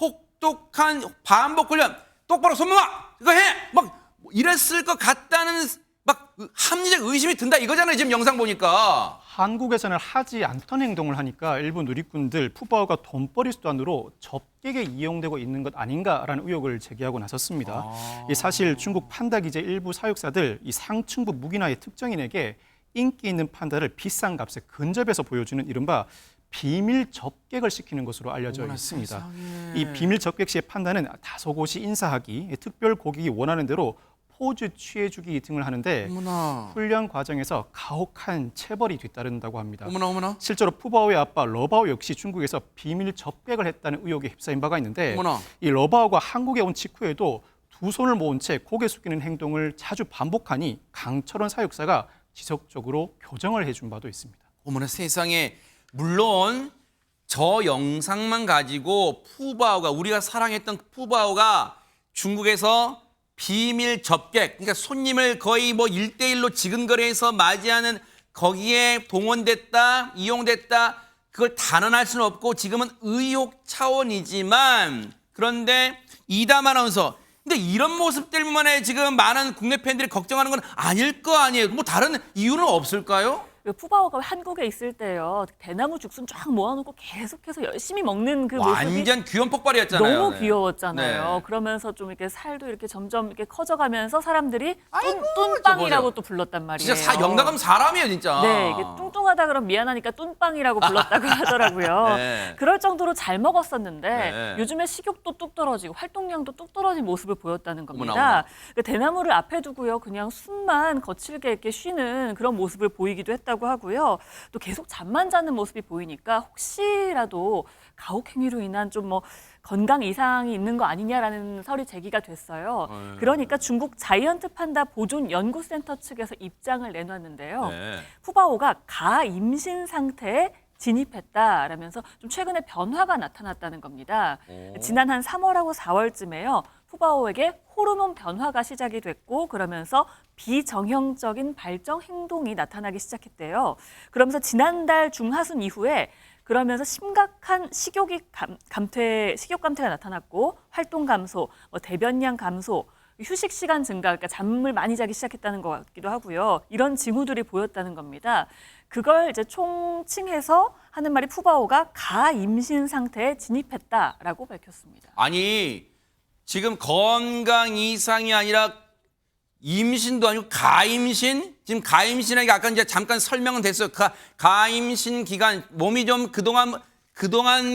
Speaker 1: 혹독한 반복 훈련, 똑바로 손 모아 이거 해 막 이랬을 것 같다는 막 합리적 의심이 든다 이거잖아요. 지금 영상 보니까.
Speaker 3: 한국에서는 하지 않던 행동을 하니까 일부 누리꾼들 푸바오가 돈벌이 수단으로 접객에 이용되고 있는 것 아닌가라는 의혹을 제기하고 나섰습니다. 이 사실 중국 판다 기재 일부 사육사들 이 상층부 무기나의 특정인에게 인기 있는 판다를 비싼 값에 근접해서 보여주는 이른바 비밀 접객을 시키는 것으로 알려져 있습니다. 이 비밀 접객 시에 판다는 다소곳이 인사하기, 특별 고객이 원하는 대로 포즈 취해주기 등을 하는데
Speaker 1: 어머나.
Speaker 3: 훈련 과정에서 가혹한 체벌이 뒤따른다고 합니다.
Speaker 1: 어머나.
Speaker 3: 실제로 푸바오의 아빠 러바오 역시 중국에서 비밀 접객을 했다는 의혹에 휩싸인 바가 있는데
Speaker 1: 어머나.
Speaker 3: 이 러바오가 한국에 온 직후에도 두 손을 모은 채 고개 숙이는 행동을 자주 반복하니 강철원 사육사가 지속적으로 교정을 해준 바도 있습니다.
Speaker 1: 어머나 세상에. 물론 저 영상만 가지고 푸바오가, 우리가 사랑했던 푸바오가 중국에서 비밀 접객, 그러니까 손님을 거의 뭐 1대1로 지근거리에서 맞이하는 거기에 동원됐다, 이용됐다, 그걸 단언할 수는 없고 지금은 의혹 차원이지만, 그런데 이담 아나운서, 근데 이런 모습 때문에 지금 많은 국내 팬들이 걱정하는 건 아닐 거 아니에요. 뭐 다른 이유는 없을까요?
Speaker 2: 푸바오가 한국에 있을 때요, 대나무 죽순 쫙 모아놓고 계속해서 열심히 먹는 그 모습이
Speaker 1: 완전 귀염 폭발이었잖아요.
Speaker 2: 너무
Speaker 1: 네.
Speaker 2: 귀여웠잖아요.
Speaker 1: 네.
Speaker 2: 그러면서 좀 이렇게 살도 이렇게 점점 이렇게 커져가면서 사람들이
Speaker 1: 아이고,
Speaker 2: 뚠빵이라고
Speaker 1: 저
Speaker 2: 또 불렀단 말이에요.
Speaker 1: 진짜 영락하면 사람이에요, 진짜.
Speaker 2: 네, 이게 뚱뚱하다 그러면 미안하니까 뚠빵이라고 불렀다고 하더라고요.
Speaker 1: 네.
Speaker 2: 그럴 정도로 잘 먹었었는데
Speaker 1: 네.
Speaker 2: 요즘에 식욕도 뚝 떨어지고 활동량도 뚝 떨어진 모습을 보였다는 겁니다.
Speaker 1: 어머나.
Speaker 2: 그 대나무를 앞에 두고요, 그냥 숨만 거칠게 이렇게 쉬는 그런 모습을 보이기도 했다고 하고요. 또 계속 잠만 자는 모습이 보이니까 혹시라도 가혹행위로 인한 좀 뭐 건강 이상이 있는 거 아니냐라는 설이 제기가 됐어요. 그러니까 중국 자이언트 판다 보존 연구센터 측에서 입장을 내놨는데요.
Speaker 1: 네.
Speaker 2: 푸바오가 가임신 상태에 진입했다라면서 좀 최근에 변화가 나타났다는 겁니다. 지난 한 3월하고 4월쯤에요. 푸바오에게 호르몬 변화가 시작이 됐고 그러면서 비정형적인 발정 행동이 나타나기 시작했대요. 그러면서 지난달 중하순 이후에 그러면서 심각한 식욕 감퇴가 나타났고 활동 감소, 대변량 감소, 휴식 시간 증가, 그러니까 잠을 많이 자기 시작했다는 것 같기도 하고요. 이런 징후들이 보였다는 겁니다. 그걸 이제 총칭해서 하는 말이 푸바오가 가임신 상태에 진입했다라고 밝혔습니다.
Speaker 1: 아니 지금 건강 이상이 아니라 임신도 아니고 가임신? 지금 가임신에게 아까 이제 잠깐 설명은 됐어요. 가임신 기간, 몸이 좀 그동안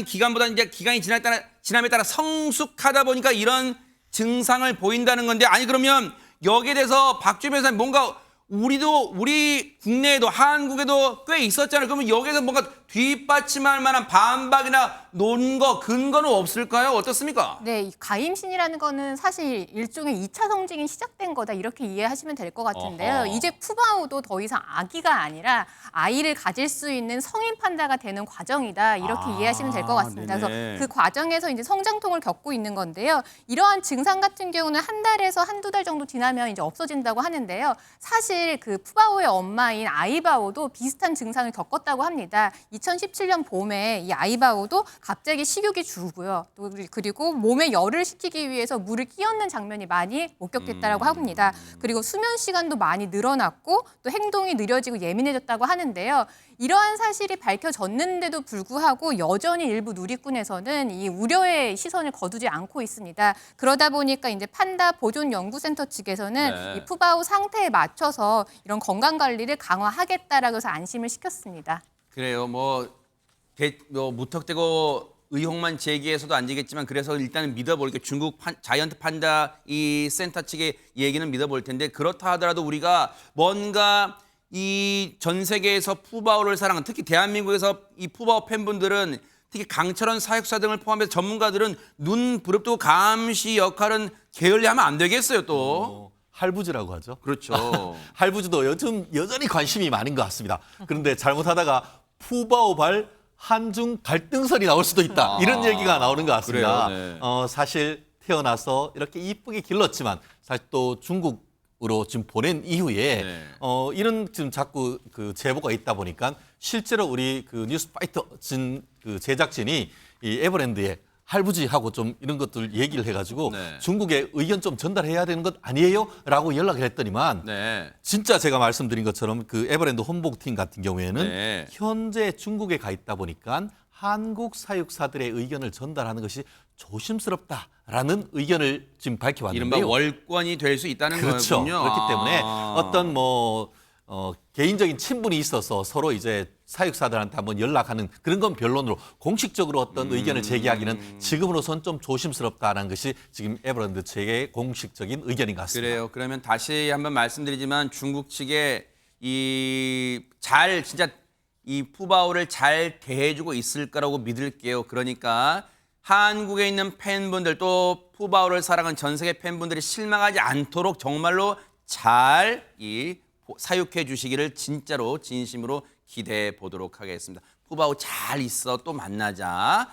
Speaker 1: 기간보다 이제 기간이 지남에 따라 성숙하다 보니까 이런 증상을 보인다는 건데, 아니 그러면 여기에 대해서 박주희 변호사님 뭔가 우리 국내에도 한국에도 꽤 있었잖아요. 그러면 여기에서 뭔가 뒷받침할 만한 반박이나 논거, 근거는 없을까요? 어떻습니까?
Speaker 5: 네, 이 가임신이라는 거는 사실 일종의 2차 성징이 시작된 거다 이렇게 이해하시면 될 것 같은데요.
Speaker 1: 어허.
Speaker 5: 이제 푸바오도 더 이상 아기가 아니라 아이를 가질 수 있는 성인 판다가 되는 과정이다 이렇게 이해하시면 될 것 같습니다.
Speaker 1: 네네.
Speaker 5: 그래서 그 과정에서 이제 성장통을 겪고 있는 건데요. 이러한 증상 같은 경우는 한 달에서 한두 달 정도 지나면 이제 없어진다고 하는데요. 사실 그 푸바오의 엄마인 아이바오도 비슷한 증상을 겪었다고 합니다. 2017년 봄에 이 아이바오도 갑자기 식욕이 줄고요. 또 그리고 몸에 열을 식히기 위해서 물을 끼얹는 장면이 많이 목격됐다고 합니다. 그리고 수면 시간도 많이 늘어났고 또 행동이 느려지고 예민해졌다고 하는데요. 이러한 사실이 밝혀졌는데도 불구하고 여전히 일부 누리꾼에서는 이 우려의 시선을 거두지 않고 있습니다. 그러다 보니까 이제 판다 보존 연구센터 측에서는
Speaker 1: 네.
Speaker 5: 이 푸바오 상태에 맞춰서 이런 건강 관리를 강화하겠다라고 해서 안심을 시켰습니다.
Speaker 1: 그래요. 뭐 무턱대고 의혹만 제기해서도 안 되겠지만 그래서 일단은 믿어볼게요. 중국 자이언트 판다 이 센터 측의 얘기는 믿어볼 텐데 그렇다 하더라도 우리가 뭔가 이 전 세계에서 푸바오를 사랑하는 특히 대한민국에서 이 푸바오 팬분들은 특히 강철원 사육사 등을 포함해서 전문가들은 눈 부릅뜨고 감시 역할은 게을리하면 안 되겠어요 또.
Speaker 4: 할부지라고 하죠.
Speaker 1: 그렇죠.
Speaker 4: 할부지도 요즘 여전히 관심이 많은 것 같습니다. 그런데 잘못하다가 푸바오발 한중 갈등설이 나올 수도 있다. 이런 얘기가 나오는 것 같습니다.
Speaker 1: 그래요, 네.
Speaker 4: 사실 태어나서 이렇게 이쁘게 길렀지만 사실 또 중국으로 지금 보낸 이후에
Speaker 1: 네.
Speaker 4: 이런 지금 자꾸 그 제보가 있다 보니까 실제로 우리 그 뉴스파이터 그 제작진이 이 에버랜드에 할부지하고 좀 이런 것들 얘기를 해가지고
Speaker 1: 네.
Speaker 4: 중국에 의견 좀 전달해야 되는 것 아니에요? 라고 연락을 했더니만
Speaker 1: 네.
Speaker 4: 진짜 제가 말씀드린 것처럼 그 에버랜드 홍보팀 같은 경우에는
Speaker 1: 네.
Speaker 4: 현재 중국에 가 있다 보니까 한국 사육사들의 의견을 전달하는 것이 조심스럽다라는 의견을 지금
Speaker 1: 이른바
Speaker 4: 밝혀왔는데요.
Speaker 1: 월권이 될 수 있다는
Speaker 4: 그렇죠.
Speaker 1: 거군요.
Speaker 4: 그렇기 때문에
Speaker 1: 아.
Speaker 4: 어떤 개인적인 친분이 있어서 서로 이제 사육사들한테 한번 연락하는 그런 건 변론으로 공식적으로 어떤 의견을 제기하기는 지금으로선 좀 조심스럽다는 것이 지금 에버랜드 측의 공식적인 의견인 것 같습니다.
Speaker 1: 그래요. 그러면 다시 한번 말씀드리지만 중국 측에 진짜 이 푸바오를 잘 대해주고 있을 거라고 믿을게요. 그러니까 한국에 있는 팬분들 또 푸바오를 사랑하는 전 세계 팬분들이 실망하지 않도록 정말로 잘 사육해 주시기를 진짜로 진심으로 기대해 보도록 하겠습니다. 푸바오 잘 있어. 또 만나자.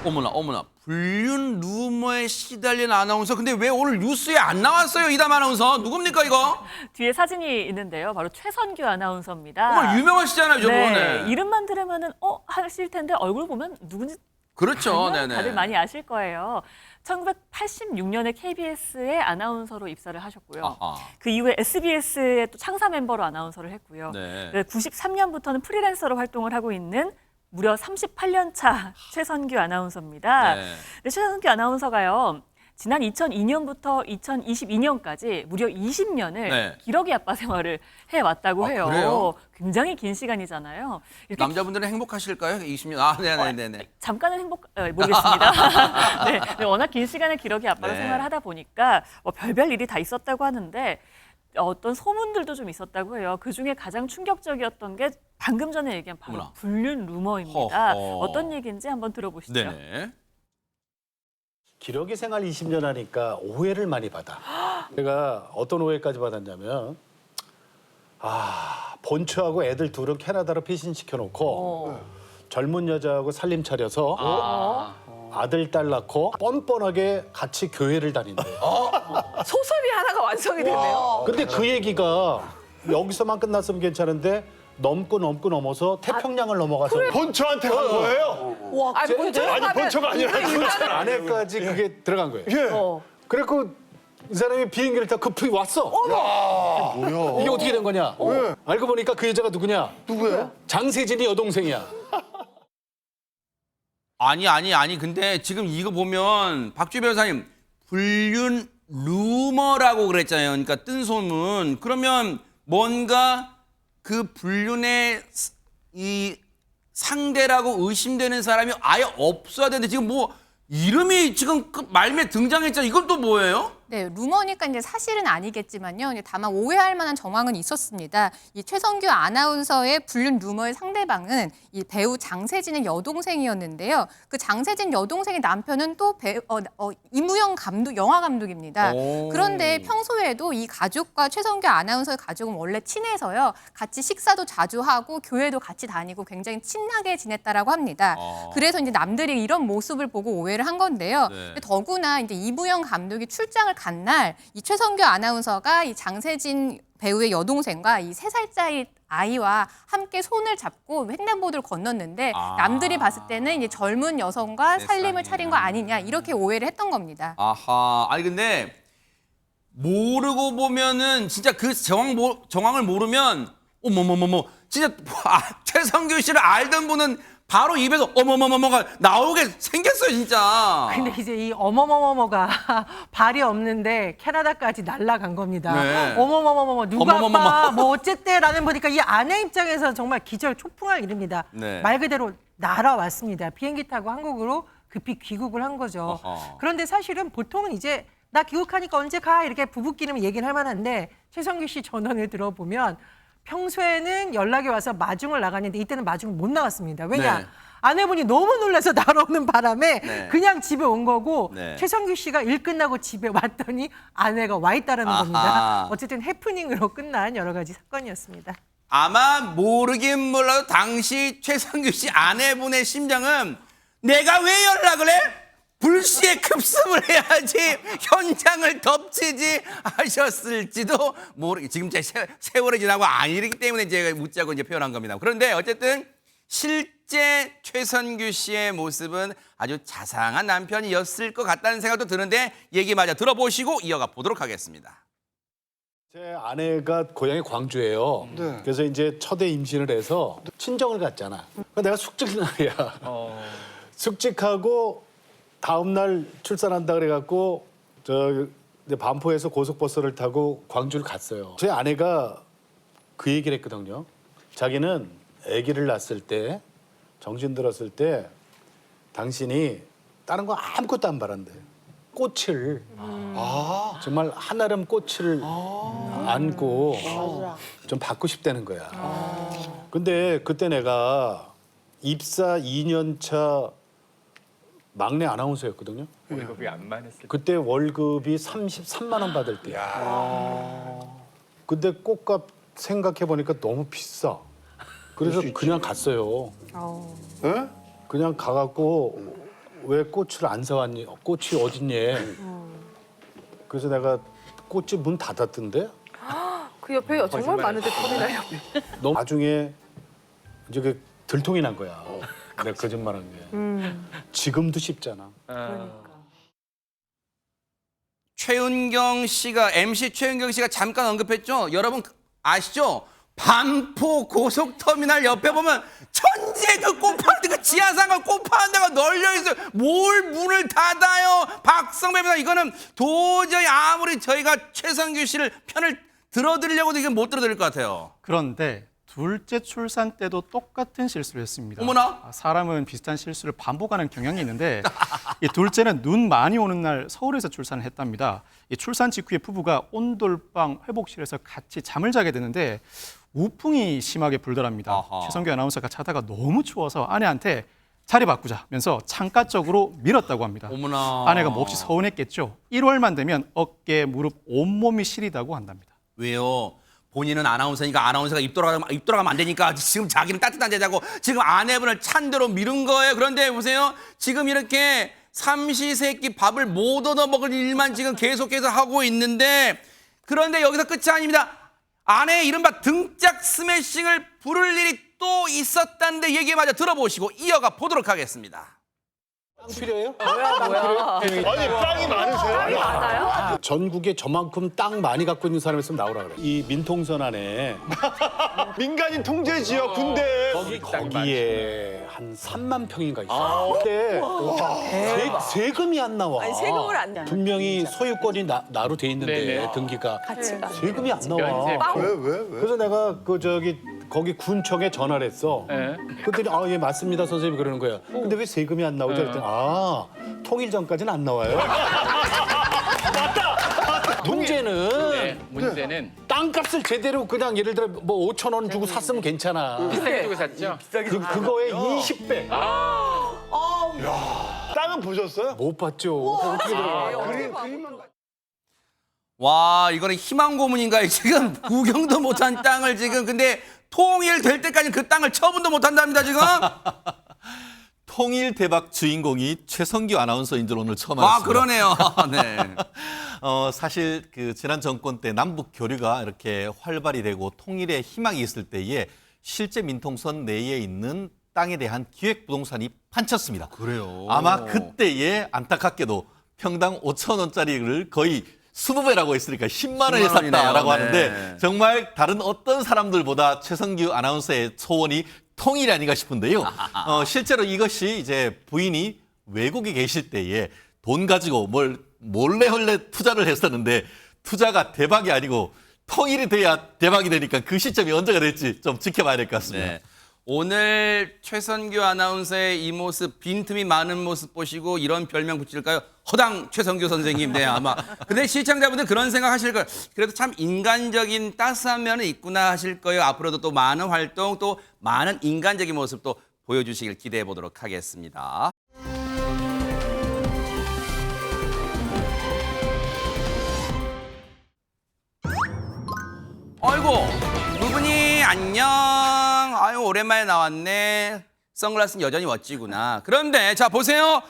Speaker 1: 어머나 불륜 루머에 시달린 아나운서. 근데 왜 오늘 뉴스에 안 나왔어요? 이담 아나운서 누굽니까 이거?
Speaker 2: 뒤에 사진이 있는데요. 바로 최선규 아나운서입니다.
Speaker 1: 정말 유명하시잖아요 저분.
Speaker 2: 네, 이름만 들으면은 하실 텐데 얼굴 보면 누군지
Speaker 1: 그렇죠.
Speaker 2: 다들
Speaker 1: 네네.
Speaker 2: 많이 아실 거예요. 1986년에 KBS에 아나운서로 입사를 하셨고요.
Speaker 1: 아하.
Speaker 2: 그 이후에 SBS의 또 창사 멤버로 아나운서를 했고요.
Speaker 1: 네.
Speaker 2: 93년부터는 프리랜서로 활동을 하고 있는 무려 38년 차 최선규 아나운서입니다.
Speaker 1: 네.
Speaker 2: 근데 최선규 아나운서가요. 지난 2002년부터 2022년까지 무려 20년을
Speaker 1: 네.
Speaker 2: 기러기 아빠 생활을 해왔다고 해요.
Speaker 1: 그래요?
Speaker 2: 굉장히 긴 시간이잖아요. 이렇게
Speaker 1: 남자분들은 행복하실까요? 20년. 아, 네네네.
Speaker 2: 잠깐은 모르겠습니다. 네, 워낙 긴 시간을 기러기 아빠로
Speaker 1: 네.
Speaker 2: 생활을 하다 보니까 별별 일이 다 있었다고 하는데 어떤 소문들도 좀 있었다고 해요. 그중에 가장 충격적이었던 게 방금 전에 얘기한 바로
Speaker 1: 어머나.
Speaker 2: 불륜 루머입니다.
Speaker 1: 허허.
Speaker 2: 어떤 얘기인지 한번 들어보시죠.
Speaker 1: 네네.
Speaker 11: 기러기 생활 20년 하니까 오해를 많이 받아. 내가 어떤 오해까지 받았냐면 본처하고 애들 둘은 캐나다로 피신시켜놓고 젊은 여자하고 살림 차려서 아들, 딸 낳고 뻔뻔하게 같이 교회를 다닌대.
Speaker 10: 소설이 하나가 완성이 됐네요.
Speaker 11: 근데 그 얘기가 여기서만 끝났으면 괜찮은데 넘어서 태평양을 넘어가서
Speaker 12: 본처한테 간 거예요?
Speaker 10: 아니,
Speaker 12: 본처가 아니라
Speaker 11: 안에까지 그게 들어간 거예요. 그래갖고 이 사람이 비행기를 타고 급히 왔어.
Speaker 12: 뭐야?
Speaker 11: 이게 어떻게 된 거냐? 알고 보니까 그 여자가 누구냐?
Speaker 12: 누구야?
Speaker 11: 장세진이 여동생이야.
Speaker 1: 아니. 근데 지금 이거 보면 박주희 변호사님 불륜 루머라고 그랬잖아요. 그러니까 뜬 소문. 그러면 뭔가 그 불륜의 이 상대라고 의심되는 사람이 아예 없어야 되는데 지금 뭐 이름이 지금 그 말미에 등장했잖아요. 이건 또 뭐예요?
Speaker 5: 네, 루머니까 이제 사실은 아니겠지만요. 다만 오해할 만한 정황은 있었습니다. 이 최선규 아나운서의 불륜 루머의 상대방은 이 배우 장세진의 여동생이었는데요. 그 장세진 여동생의 남편은 또 이무영 감독, 영화 감독입니다.
Speaker 1: 오.
Speaker 5: 그런데 평소에도 이 가족과 최선규 아나운서의 가족은 원래 친해서요. 같이 식사도 자주 하고 교회도 같이 다니고 굉장히 친하게 지냈다라고 합니다. 그래서 이제 남들이 이런 모습을 보고 오해를 한 건데요.
Speaker 1: 네.
Speaker 5: 더구나 이제 이무영 감독이 출장을 간 날 이 최선규 아나운서가 이 장세진 배우의 여동생과 이 3살짜리 아이와 함께 손을 잡고 횡단보도를 건넜는데 남들이 봤을 때는 이제 젊은 여성과 살림을 차린 거 아니냐 이렇게 오해를 했던 겁니다.
Speaker 1: 아하. 아니 근데 모르고 보면은 진짜 그 정황을 모르면 어머머머머 진짜 최성규 씨를 알던 분은 바로 입에서 어머머머머가 나오게 생겼어요, 진짜.
Speaker 6: 근데 이제 이 어머머머머가 발이 없는데 캐나다까지 날아간 겁니다.
Speaker 1: 네.
Speaker 6: 어머머머머머 누가
Speaker 1: 어머머머머.
Speaker 6: 아빠 뭐 어쨌대라는 보니까 이 아내 입장에서 정말 기절 초풍을 이릅니다.
Speaker 1: 네.
Speaker 6: 말 그대로 날아왔습니다. 비행기 타고 한국으로 급히 귀국을 한 거죠.
Speaker 1: 어허.
Speaker 6: 그런데 사실은 보통은 이제 나 귀국하니까 언제 가 이렇게 부부끼리 얘기를 할 만한데 최성규 씨 전원을 들어보면 평소에는 연락이 와서 마중을 나갔는데 이때는 마중을 못 나갔습니다. 왜냐?
Speaker 1: 네.
Speaker 6: 아내분이 너무 놀라서 날아오는 바람에
Speaker 1: 네.
Speaker 6: 그냥 집에 온 거고
Speaker 1: 네.
Speaker 6: 최성규 씨가 일 끝나고 집에 왔더니 아내가 와 있다는
Speaker 1: 아하.
Speaker 6: 겁니다. 어쨌든 해프닝으로 끝난 여러 가지 사건이었습니다.
Speaker 1: 아마 모르긴 몰라도 당시 최성규 씨 아내분의 심정은 내가 왜 연락을 해? 불시에 급습을 해야지 현장을 덮치지 하셨을지도 모르. 지금 제 세월이 지나고 아니기 때문에 제가 묻자고 이제 표현한 겁니다. 그런데 어쨌든 실제 최성규 씨의 모습은 아주 자상한 남편이었을 것 같다는 생각도 드는데 얘기 마저 들어보시고 이어가 보도록 하겠습니다.
Speaker 11: 제 아내가 고향이 광주예요. 그래서 이제 첫애 임신을 해서 친정을 갔잖아. 그러니까 내가 숙직 날이야. 숙직하고 다음 날 출산한다 그래갖고 저 이제 반포에서 고속버스를 타고 광주를 갔어요. 제 아내가 그 얘기를 했거든요. 자기는 아기를 낳았을 때 정신 들었을 때 당신이 다른 거 아무것도 안 바란대. 꽃을 정말 한아름 꽃을 안고 좀 받고 싶다는 거야. 근데 그때 내가 입사 2년 차 막내 아나운서였거든요.
Speaker 12: 월급이 안 많았을
Speaker 11: 그때 월급이 33만 원 받을 때야. 근데 꽃값 생각해 보니까 너무 비싸. 그래서 그냥 갔어요.
Speaker 12: 때.
Speaker 11: 그냥 가갖고 왜 꽃을 안 사왔니? 꽃이 어딨니? 그래서 내가 꽃집 문 닫았던데.
Speaker 10: 그 옆에 정말 많은데 터미널 옆에.
Speaker 11: 너무 나중에 이제 그 들통이 난 거야. 내가 거짓말한 게. 지금도 쉽잖아.
Speaker 1: 최은경 씨가 MC 최은경 씨가 잠깐 언급했죠. 여러분 아시죠? 반포 고속터미널 옆에 보면 천재 그 꽃파는 그 지하상가 꽃파는 데가 널려 있어요. 뭘 문을 닫아요? 박성배입니다. 이거는 도저히 아무리 저희가 최성규 씨를 편을 들어드리려고도 이건 못 들어드릴 것 같아요.
Speaker 3: 그런데 둘째 출산 때도 똑같은 실수를 했습니다.
Speaker 1: 어머나.
Speaker 3: 사람은 비슷한 실수를 반복하는 경향이 있는데 이 둘째는 눈 많이 오는 날 서울에서 출산을 했답니다. 이 출산 직후에 부부가 온돌방 회복실에서 같이 잠을 자게 되는데 우풍이 심하게 불더랍니다.
Speaker 1: 아하.
Speaker 3: 최성규 아나운서가 자다가 너무 추워서 아내한테 자리 바꾸자면서 창가 쪽으로 밀었다고 합니다.
Speaker 1: 어머나.
Speaker 3: 아내가 몹시 서운했겠죠. 1월만 되면 어깨, 무릎, 온몸이 시리다고 한답니다.
Speaker 1: 왜요? 본인은 아나운서니까 아나운서가 입 돌아가면 안 되니까 지금 자기는 따뜻한 데자고 지금 아내분을 찬대로 미룬 거예요. 그런데 보세요. 지금 이렇게 삼시세끼 밥을 못 얻어 먹을 일만 지금 계속해서 하고 있는데 그런데 여기서 끝이 아닙니다. 아내의 이른바 등짝 스매싱을 부를 일이 또 있었다는데 얘기 마저 들어보시고 이어가 보도록 하겠습니다.
Speaker 11: 땅 필요해요?
Speaker 12: 아니 땅이 많으세요?
Speaker 10: 땅이 많아요?
Speaker 11: 전국에 저만큼 땅 많이 갖고 있는 사람 있으면 나오라 그래. 이 민통선 안에
Speaker 12: 민간인 통제 지역 군대.
Speaker 11: 거기에 한 3만 평인가 있어. 근데 세금이 안 나와.
Speaker 10: 아니, 세금을 안 내.
Speaker 11: 분명히 소유권이 나로 돼 있는데 등기가
Speaker 10: 가치가.
Speaker 11: 세금이 안 나와.
Speaker 12: 왜?
Speaker 11: 그래서 내가 그 저기 거기 군청에 전화를 했어. 그랬더니 아 예 맞습니다 선생님 그러는 거야. 근데 왜 세금이 안 나오죠? 그랬더니 아 통일 전까지는 안 나와요. 맞다. 문제는 땅값을 제대로 그냥 예를 들어 뭐 5천 원 주고 샀으면 괜찮아.
Speaker 13: 비싸게 주고 샀죠?
Speaker 11: 그거에 20배.
Speaker 12: 땅은 보셨어요?
Speaker 11: 못 봤죠. 어떻게 들어가?
Speaker 12: 그림만.
Speaker 1: 와 이거는 희망 고문인가요? 지금 구경도 못한 땅을 지금 근데 통일될 때까지 그 땅을 처분도 못한답니다 지금.
Speaker 4: 통일 대박 주인공이 최성규 아나운서인 줄 오늘 처음 알았습니다.
Speaker 1: 아 그러네요. 네.
Speaker 4: 사실 그 지난 정권 때 남북 교류가 이렇게 활발히 되고 통일의 희망이 있을 때에 실제 민통선 내에 있는 땅에 대한 기획 부동산이 판쳤습니다.
Speaker 1: 그래요.
Speaker 4: 아마 그때에 안타깝게도 평당 5천 원짜리를 거의 20배라고 했으니까 10만 원에
Speaker 1: 10만 원이네요.
Speaker 4: 샀다라고
Speaker 1: 네.
Speaker 4: 하는데 정말 다른 어떤 사람들보다 최성규 아나운서의 소원이 통일이 아닌가 싶은데요. 실제로 이것이 이제 부인이 외국에 계실 때에 돈 가지고 뭘 몰래 투자를 했었는데 투자가 대박이 아니고 통일이 돼야 대박이 되니까 그 시점이 언제가 될지 좀 지켜봐야 될 것 같습니다.
Speaker 1: 네. 오늘 최선규 아나운서의 이 모습, 빈틈이 많은 모습 보시고 이런 별명 붙일까요? 허당 최선규 선생님. 네, 아마. 근데 시청자분들 그런 생각 하실 거예요. 그래도 참 인간적인 따스한 면은 있구나 하실 거예요. 앞으로도 또 많은 활동, 또 많은 인간적인 모습도 보여주시길 기대해 보도록 하겠습니다. 아이고, 두 분이 안녕. 아유, 오랜만에 나왔네. 선글라스는 여전히 멋지구나. 그런데 자 보세요.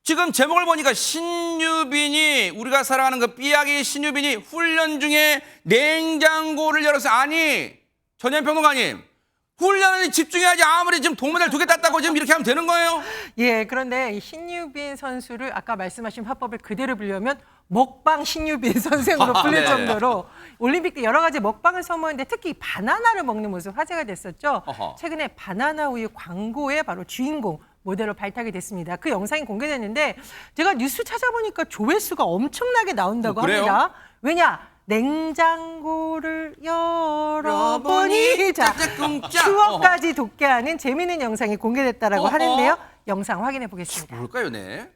Speaker 1: 지금 제목을 보니까 신유빈이, 우리가 사랑하는 그 삐약이 신유빈이 훈련 중에 냉장고를 열었어요. 아니, 전현 평론가님, 훈련에 집중해야지. 아무리 지금 동메달 2개 땄다고 지금 이렇게 하면 되는 거예요?
Speaker 6: 예, 그런데 이 신유빈 선수를 아까 말씀하신 화법을 그대로 빌려면 먹방 신유빈 선생으로 불릴
Speaker 1: 네.
Speaker 6: 정도로 올림픽 때 여러 가지 먹방을 선보였는데 특히 바나나를 먹는 모습 화제가 됐었죠.
Speaker 1: 어허.
Speaker 6: 최근에 바나나 우유 광고의 바로 주인공 모델로 발탁이 됐습니다. 그 영상이 공개됐는데 제가 뉴스 찾아보니까 조회수가 엄청나게 나온다고
Speaker 1: 그래요?
Speaker 6: 합니다. 왜냐? 냉장고를 열어보니 자,
Speaker 1: 짝짝꿍짝.
Speaker 6: 추억까지 돋게 하는 재미있는 영상이 공개됐다라고
Speaker 1: 어허.
Speaker 6: 하는데요. 영상 확인해 보겠습니다.
Speaker 1: 뭘까요, 네?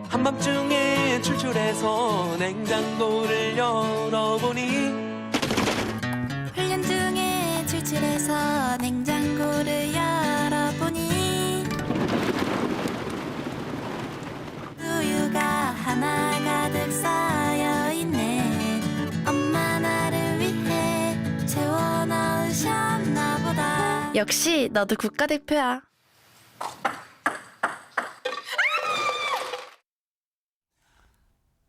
Speaker 13: 한밤중에 출출해서 냉장고를 열어보니
Speaker 7: 훈련 중에 출출해서 냉장고를 열어보니 우유가 하나 가득 쌓여있네. 엄마 나를 위해 채워 넣으셨나 보다. 역시 너도 국가대표야.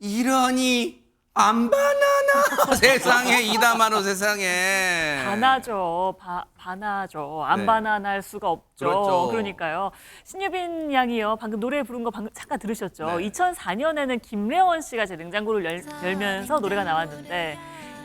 Speaker 1: 이러니 안 바나나. 세상에, 이다마노 세상에.
Speaker 2: 바나죠. 바나죠. 안
Speaker 1: 네.
Speaker 2: 바나나할 수가 없죠.
Speaker 1: 그렇죠.
Speaker 2: 그러니까요. 신유빈 양이요. 방금 노래 부른 거 잠깐 들으셨죠?
Speaker 1: 네.
Speaker 2: 2004년에는 김래원 씨가 제 냉장고를 열면서 노래가 나왔는데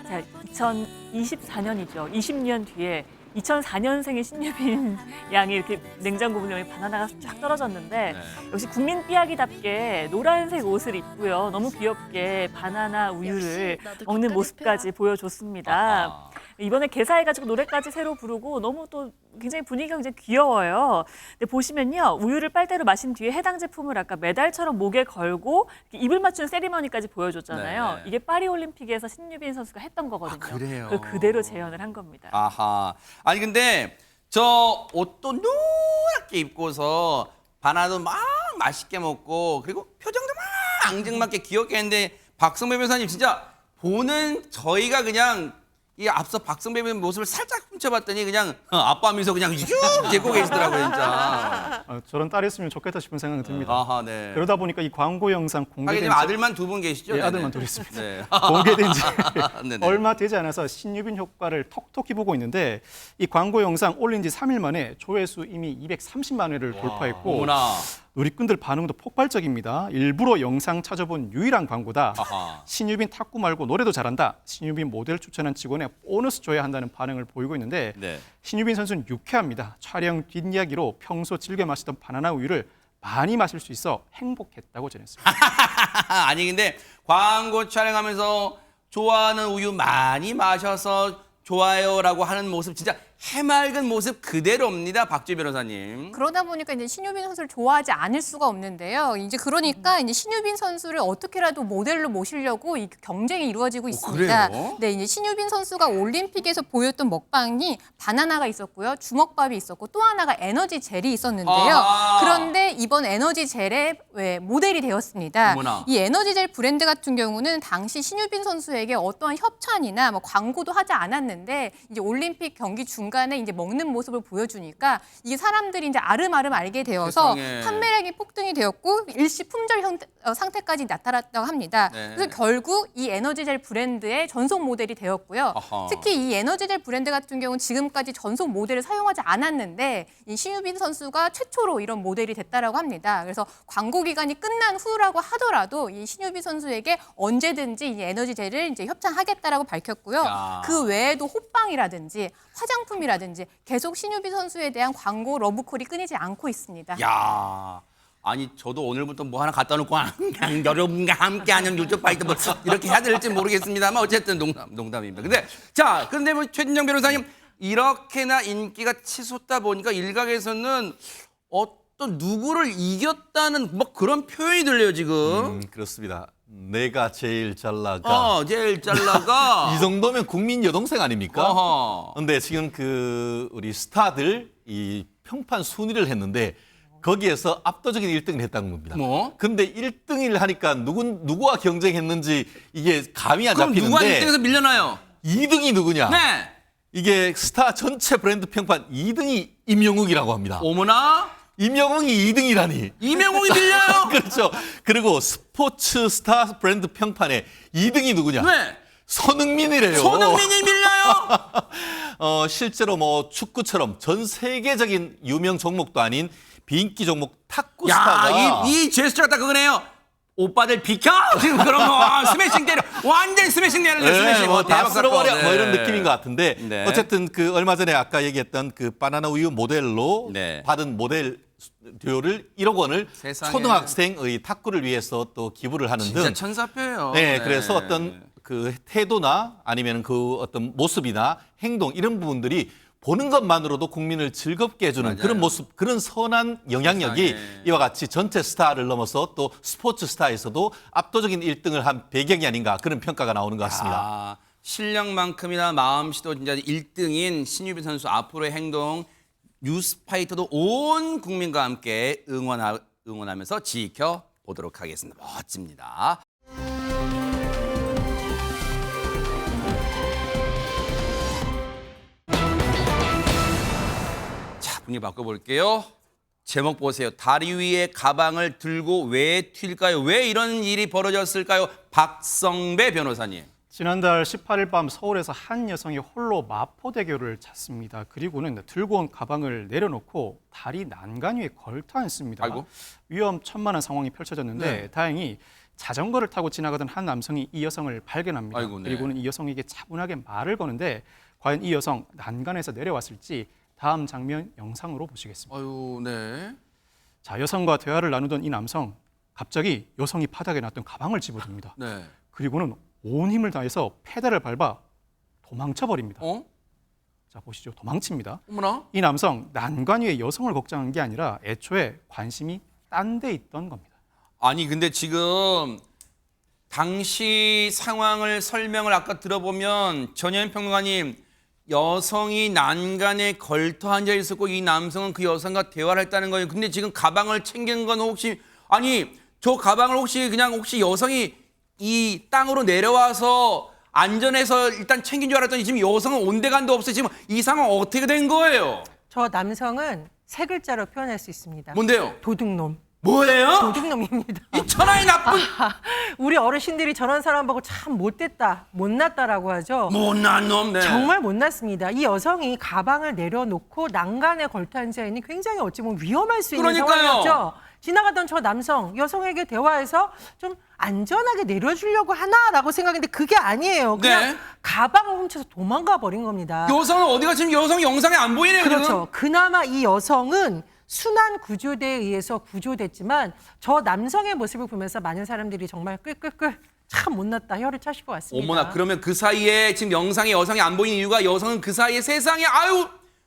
Speaker 2: 자, 2024년이죠. 20년 뒤에 2004년생의 신유빈 양이 이렇게 냉장고 분명히 바나나가 쫙 떨어졌는데
Speaker 1: 네.
Speaker 2: 역시 국민 삐약이답게 노란색 옷을 입고요. 너무 귀엽게 바나나 우유를 먹는 모습까지 보여줬습니다.
Speaker 1: 아하.
Speaker 2: 이번에 개사해가지고 노래까지 새로 부르고 너무 또 굉장히 분위기가 굉장히 귀여워요. 근데 보시면요. 우유를 빨대로 마신 뒤에 해당 제품을 아까 메달처럼 목에 걸고 입을 맞춘 세리머니까지 보여줬잖아요.
Speaker 1: 네.
Speaker 2: 이게 파리올림픽에서 신유빈 선수가 했던 거거든요.
Speaker 1: 아, 그래요?
Speaker 2: 그걸 그대로 재현을 한 겁니다.
Speaker 1: 아하. 아니 근데 저 옷도 노랗게 입고서 바나나도 막 맛있게 먹고 그리고 표정도 막 앙증맞게 귀엽게 했는데 박성배 변호사님 진짜 보는 저희가 그냥 이 앞서 박성배 변호사님 모습을 살짝 훔쳐봤더니 그냥 아빠 미소 그냥 쭉 짓고 계시더라고요 진짜.
Speaker 3: 저런 딸이 있으면 좋겠다 싶은 생각이 듭니다.
Speaker 1: 아하, 네.
Speaker 3: 그러다 보니까 이 광고 영상
Speaker 1: 하긴
Speaker 3: 공개된
Speaker 1: 지금 아들만 2분 계시죠?
Speaker 3: 예,
Speaker 1: 네네.
Speaker 3: 아들만 둘 있습니다.
Speaker 1: 네.
Speaker 3: 공개된 지
Speaker 1: 네네.
Speaker 3: 얼마 되지 않아서 신유빈 효과를 톡톡히 보고 있는데 이 광고 영상 올린 지 3일 만에 조회수 이미 230만 회를 돌파했고
Speaker 1: 어머나.
Speaker 3: 누리꾼들 반응도 폭발적입니다. 일부러 영상 찾아본 유일한 광고다.
Speaker 1: 아하.
Speaker 3: 신유빈 탁구 말고 노래도 잘한다. 신유빈 모델 추천한 직원에 보너스 줘야 한다는 반응을 보이고 있는데
Speaker 1: 네.
Speaker 3: 신유빈 선수는 유쾌합니다. 촬영 뒷이야기로 평소 즐겨 마시던 바나나 우유를 많이 마실 수 있어 행복했다고 전했습니다.
Speaker 1: 아니 근데 광고 촬영하면서 좋아하는 우유 많이 마셔서 좋아요라고 하는 모습 진짜 해맑은 모습 그대로입니다. 박주희 변호사님.
Speaker 5: 그러다 보니까 이제 신유빈 선수를 좋아하지 않을 수가 없는데요. 이제 그러니까 이제 신유빈 선수를 어떻게라도 모델로 모시려고 이 경쟁이 이루어지고 있습니다.
Speaker 1: 그래요?
Speaker 5: 네, 이제 신유빈 선수가 올림픽에서 보였던 먹방이 바나나가 있었고요, 주먹밥이 있었고 또 하나가 에너지 젤이 있었는데요.
Speaker 1: 아하.
Speaker 5: 그런데 이번 에너지 젤의 모델이 되었습니다.
Speaker 1: 어머나.
Speaker 5: 이 에너지 젤 브랜드 같은 경우는 당시 신유빈 선수에게 어떠한 협찬이나 뭐 광고도 하지 않았는데 이제 올림픽 경기 중간에 이제 먹는 모습을 보여주니까 이게 사람들이 이제 아름아름 알게 되어서
Speaker 1: 세상에.
Speaker 5: 판매량이 폭등이 되었고 일시 품절 상태까지 나타났다고 합니다.
Speaker 1: 네.
Speaker 5: 그래서 결국 이 에너지젤 브랜드의 전속 모델이 되었고요.
Speaker 1: 아하.
Speaker 5: 특히 이 에너지젤 브랜드 같은 경우는 지금까지 전속 모델을 사용하지 않았는데 이 신유빈 선수가 최초로 이런 모델이 됐다라고 합니다. 그래서 광고 기간이 끝난 후라고 하더라도 이 신유빈 선수에게 언제든지 이 에너지젤을 이제 협찬하겠다라고 밝혔고요.
Speaker 1: 야.
Speaker 5: 그 외에도 호빵이라든지 화장품 혐의라든지 계속 신유빈 선수에 대한 광고 러브콜이 끊이지 않고 있습니다.
Speaker 1: 야, 아니 저도 오늘부터 뭐 하나 갖다 놓고 그냥 여러분과 함께하는 유튜브 파이터 뭐 이렇게 해야 될지 모르겠습니다만 어쨌든 농담입니다. 근데 뭐 최진정 변호사님 이렇게나 인기가 치솟다 보니까 일각에서는 어떤 누구를 이겼다는 뭐 그런 표현이 들려요 지금.
Speaker 4: 그렇습니다. 내가 제일 잘 나가.
Speaker 1: 제일 잘 나가.
Speaker 4: 이 정도면 국민 여동생 아닙니까?
Speaker 1: 어허.
Speaker 4: 근데 지금 우리 스타들 이 평판 순위를 했는데 거기에서 압도적인 1등을 했다는 겁니다.
Speaker 1: 뭐?
Speaker 4: 근데 1등을 하니까 누구와 경쟁했는지 이게 감이 안
Speaker 1: 그럼
Speaker 4: 잡히는데
Speaker 1: 누가 1등에서 밀려나요?
Speaker 4: 2등이 누구냐?
Speaker 1: 네.
Speaker 4: 이게 스타 전체 브랜드 평판 2등이 임영웅이라고 합니다.
Speaker 1: 어머나.
Speaker 4: 임영웅이 2등이라니.
Speaker 1: 이명웅이 밀려요?
Speaker 4: 그렇죠. 그리고 스포츠 스타 브랜드 평판에 2등이 누구냐?
Speaker 1: 네.
Speaker 4: 손흥민이래요.
Speaker 1: 손흥민이 밀려요?
Speaker 4: 실제로 뭐 축구처럼 전 세계적인 유명 종목도 아닌 비인기 종목 탁구
Speaker 1: 야,
Speaker 4: 스타가
Speaker 1: 이 제스처가 딱 그거네요. 오빠들 비켜! 지금 그런 거 스매싱 때려. 완전 스매싱 내는 스매싱.
Speaker 4: 뭐 다
Speaker 1: 대박
Speaker 4: 쓸어버려
Speaker 1: 사건.
Speaker 4: 뭐 이런
Speaker 1: 네.
Speaker 4: 느낌인 것 같은데
Speaker 1: 네.
Speaker 4: 어쨌든 얼마 전에 아까 얘기했던 바나나 우유 모델로
Speaker 1: 네.
Speaker 4: 받은 모델 료를 1억 원을
Speaker 1: 세상에.
Speaker 4: 초등학생의 탁구를 위해서 또 기부를 하는
Speaker 1: 진짜
Speaker 4: 등
Speaker 1: 천사표예요.
Speaker 4: 네, 그래서 어떤 태도나 아니면 어떤 모습이나 행동 이런 부분들이 보는 것만으로도 국민을 즐겁게 해주는
Speaker 1: 맞아요.
Speaker 4: 그런 모습, 그런 선한 영향력이
Speaker 1: 세상에.
Speaker 4: 이와 같이 전체 스타를 넘어서 또 스포츠 스타에서도 압도적인 1등을 한 배경이 아닌가 그런 평가가 나오는 것 같습니다.
Speaker 1: 실력만큼이나 마음씨도 진짜 1등인 신유빈 선수 앞으로의 행동 뉴스파이터도 온 국민과 함께 응원하면서 지켜보도록 하겠습니다. 멋집니다. 자, 분위기 바꿔볼게요. 제목 보세요. 다리 위에 가방을 들고 왜 튈까요? 왜 이런 일이 벌어졌을까요? 박성배 변호사님.
Speaker 3: 지난달 18일 밤 서울에서 한 여성이 홀로 마포대교를 잤습니다. 그리고는 들고 온 가방을 내려놓고 다리 난간 위에 걸터 앉습니다.
Speaker 1: 아이고.
Speaker 3: 위험천만한 상황이 펼쳐졌는데
Speaker 1: 네.
Speaker 3: 다행히 자전거를 타고 지나가던 한 남성이 이 여성을 발견합니다.
Speaker 1: 아이고, 네.
Speaker 3: 그리고는 이 여성에게 차분하게 말을 거는데 과연 이 여성 난간에서 내려왔을지 다음 장면 영상으로 보시겠습니다.
Speaker 1: 아유, 네.
Speaker 3: 자, 여성과 대화를 나누던 이 남성 갑자기 여성이 바닥에 놨던 가방을 집어듭니다.
Speaker 1: 네.
Speaker 3: 그리고는 온 힘을 다해서 페달을 밟아 도망쳐 버립니다. 자, 보시죠. 도망칩니다.
Speaker 1: 어머나.
Speaker 3: 이 남성 난간 위에 여성을 걱정한 게 아니라 애초에 관심이 딴 데 있던 겁니다.
Speaker 1: 아니 근데 지금 당시 상황을 설명을 아까 들어보면 전현 평론가님 여성이 난간에 걸터 앉아 있었고 이 남성은 그 여성과 대화를 했다는 거예요. 근데 지금 가방을 챙긴 건 혹시 저 가방을 혹시 여성이 이 땅으로 내려와서 안전해서 일단 챙긴 줄 알았더니 지금 여성은 온데간도 없어요. 지금 이 상황 어떻게 된 거예요?
Speaker 6: 저 남성은 세 글자로 표현할 수 있습니다.
Speaker 1: 뭔데요?
Speaker 6: 도둑놈.
Speaker 1: 뭐예요?
Speaker 6: 도둑놈입니다.
Speaker 1: 이 천하의 나쁜
Speaker 6: 우리 어르신들이 저런 사람 보고 참 못됐다, 못났다라고 하죠.
Speaker 1: 못난 놈. 네.
Speaker 6: 정말 못났습니다. 이 여성이 가방을 내려놓고 난간에 걸터 앉아 있는 굉장히 어찌 보면 위험할 수 있는
Speaker 1: 그러니까요.
Speaker 6: 상황이었죠. 지나가던 저 남성, 여성에게 대화해서 좀 안전하게 내려주려고 하나라고 생각했는데 그게 아니에요. 그냥
Speaker 1: 네.
Speaker 6: 가방을 훔쳐서 도망가 버린 겁니다.
Speaker 1: 여성은 어디가 지금 여성 영상에 안 보이네요.
Speaker 6: 그렇죠.
Speaker 1: 지금.
Speaker 6: 그나마 이 여성은 순환 구조대에 의해서 구조됐지만 저 남성의 모습을 보면서 많은 사람들이 정말 끌끌끌 참 못났다 혀를 차실 것 같습니다.
Speaker 1: 어머나 그러면 그 사이에 지금 영상에 여성이 안 보이는 이유가 여성은 그 사이에 세상에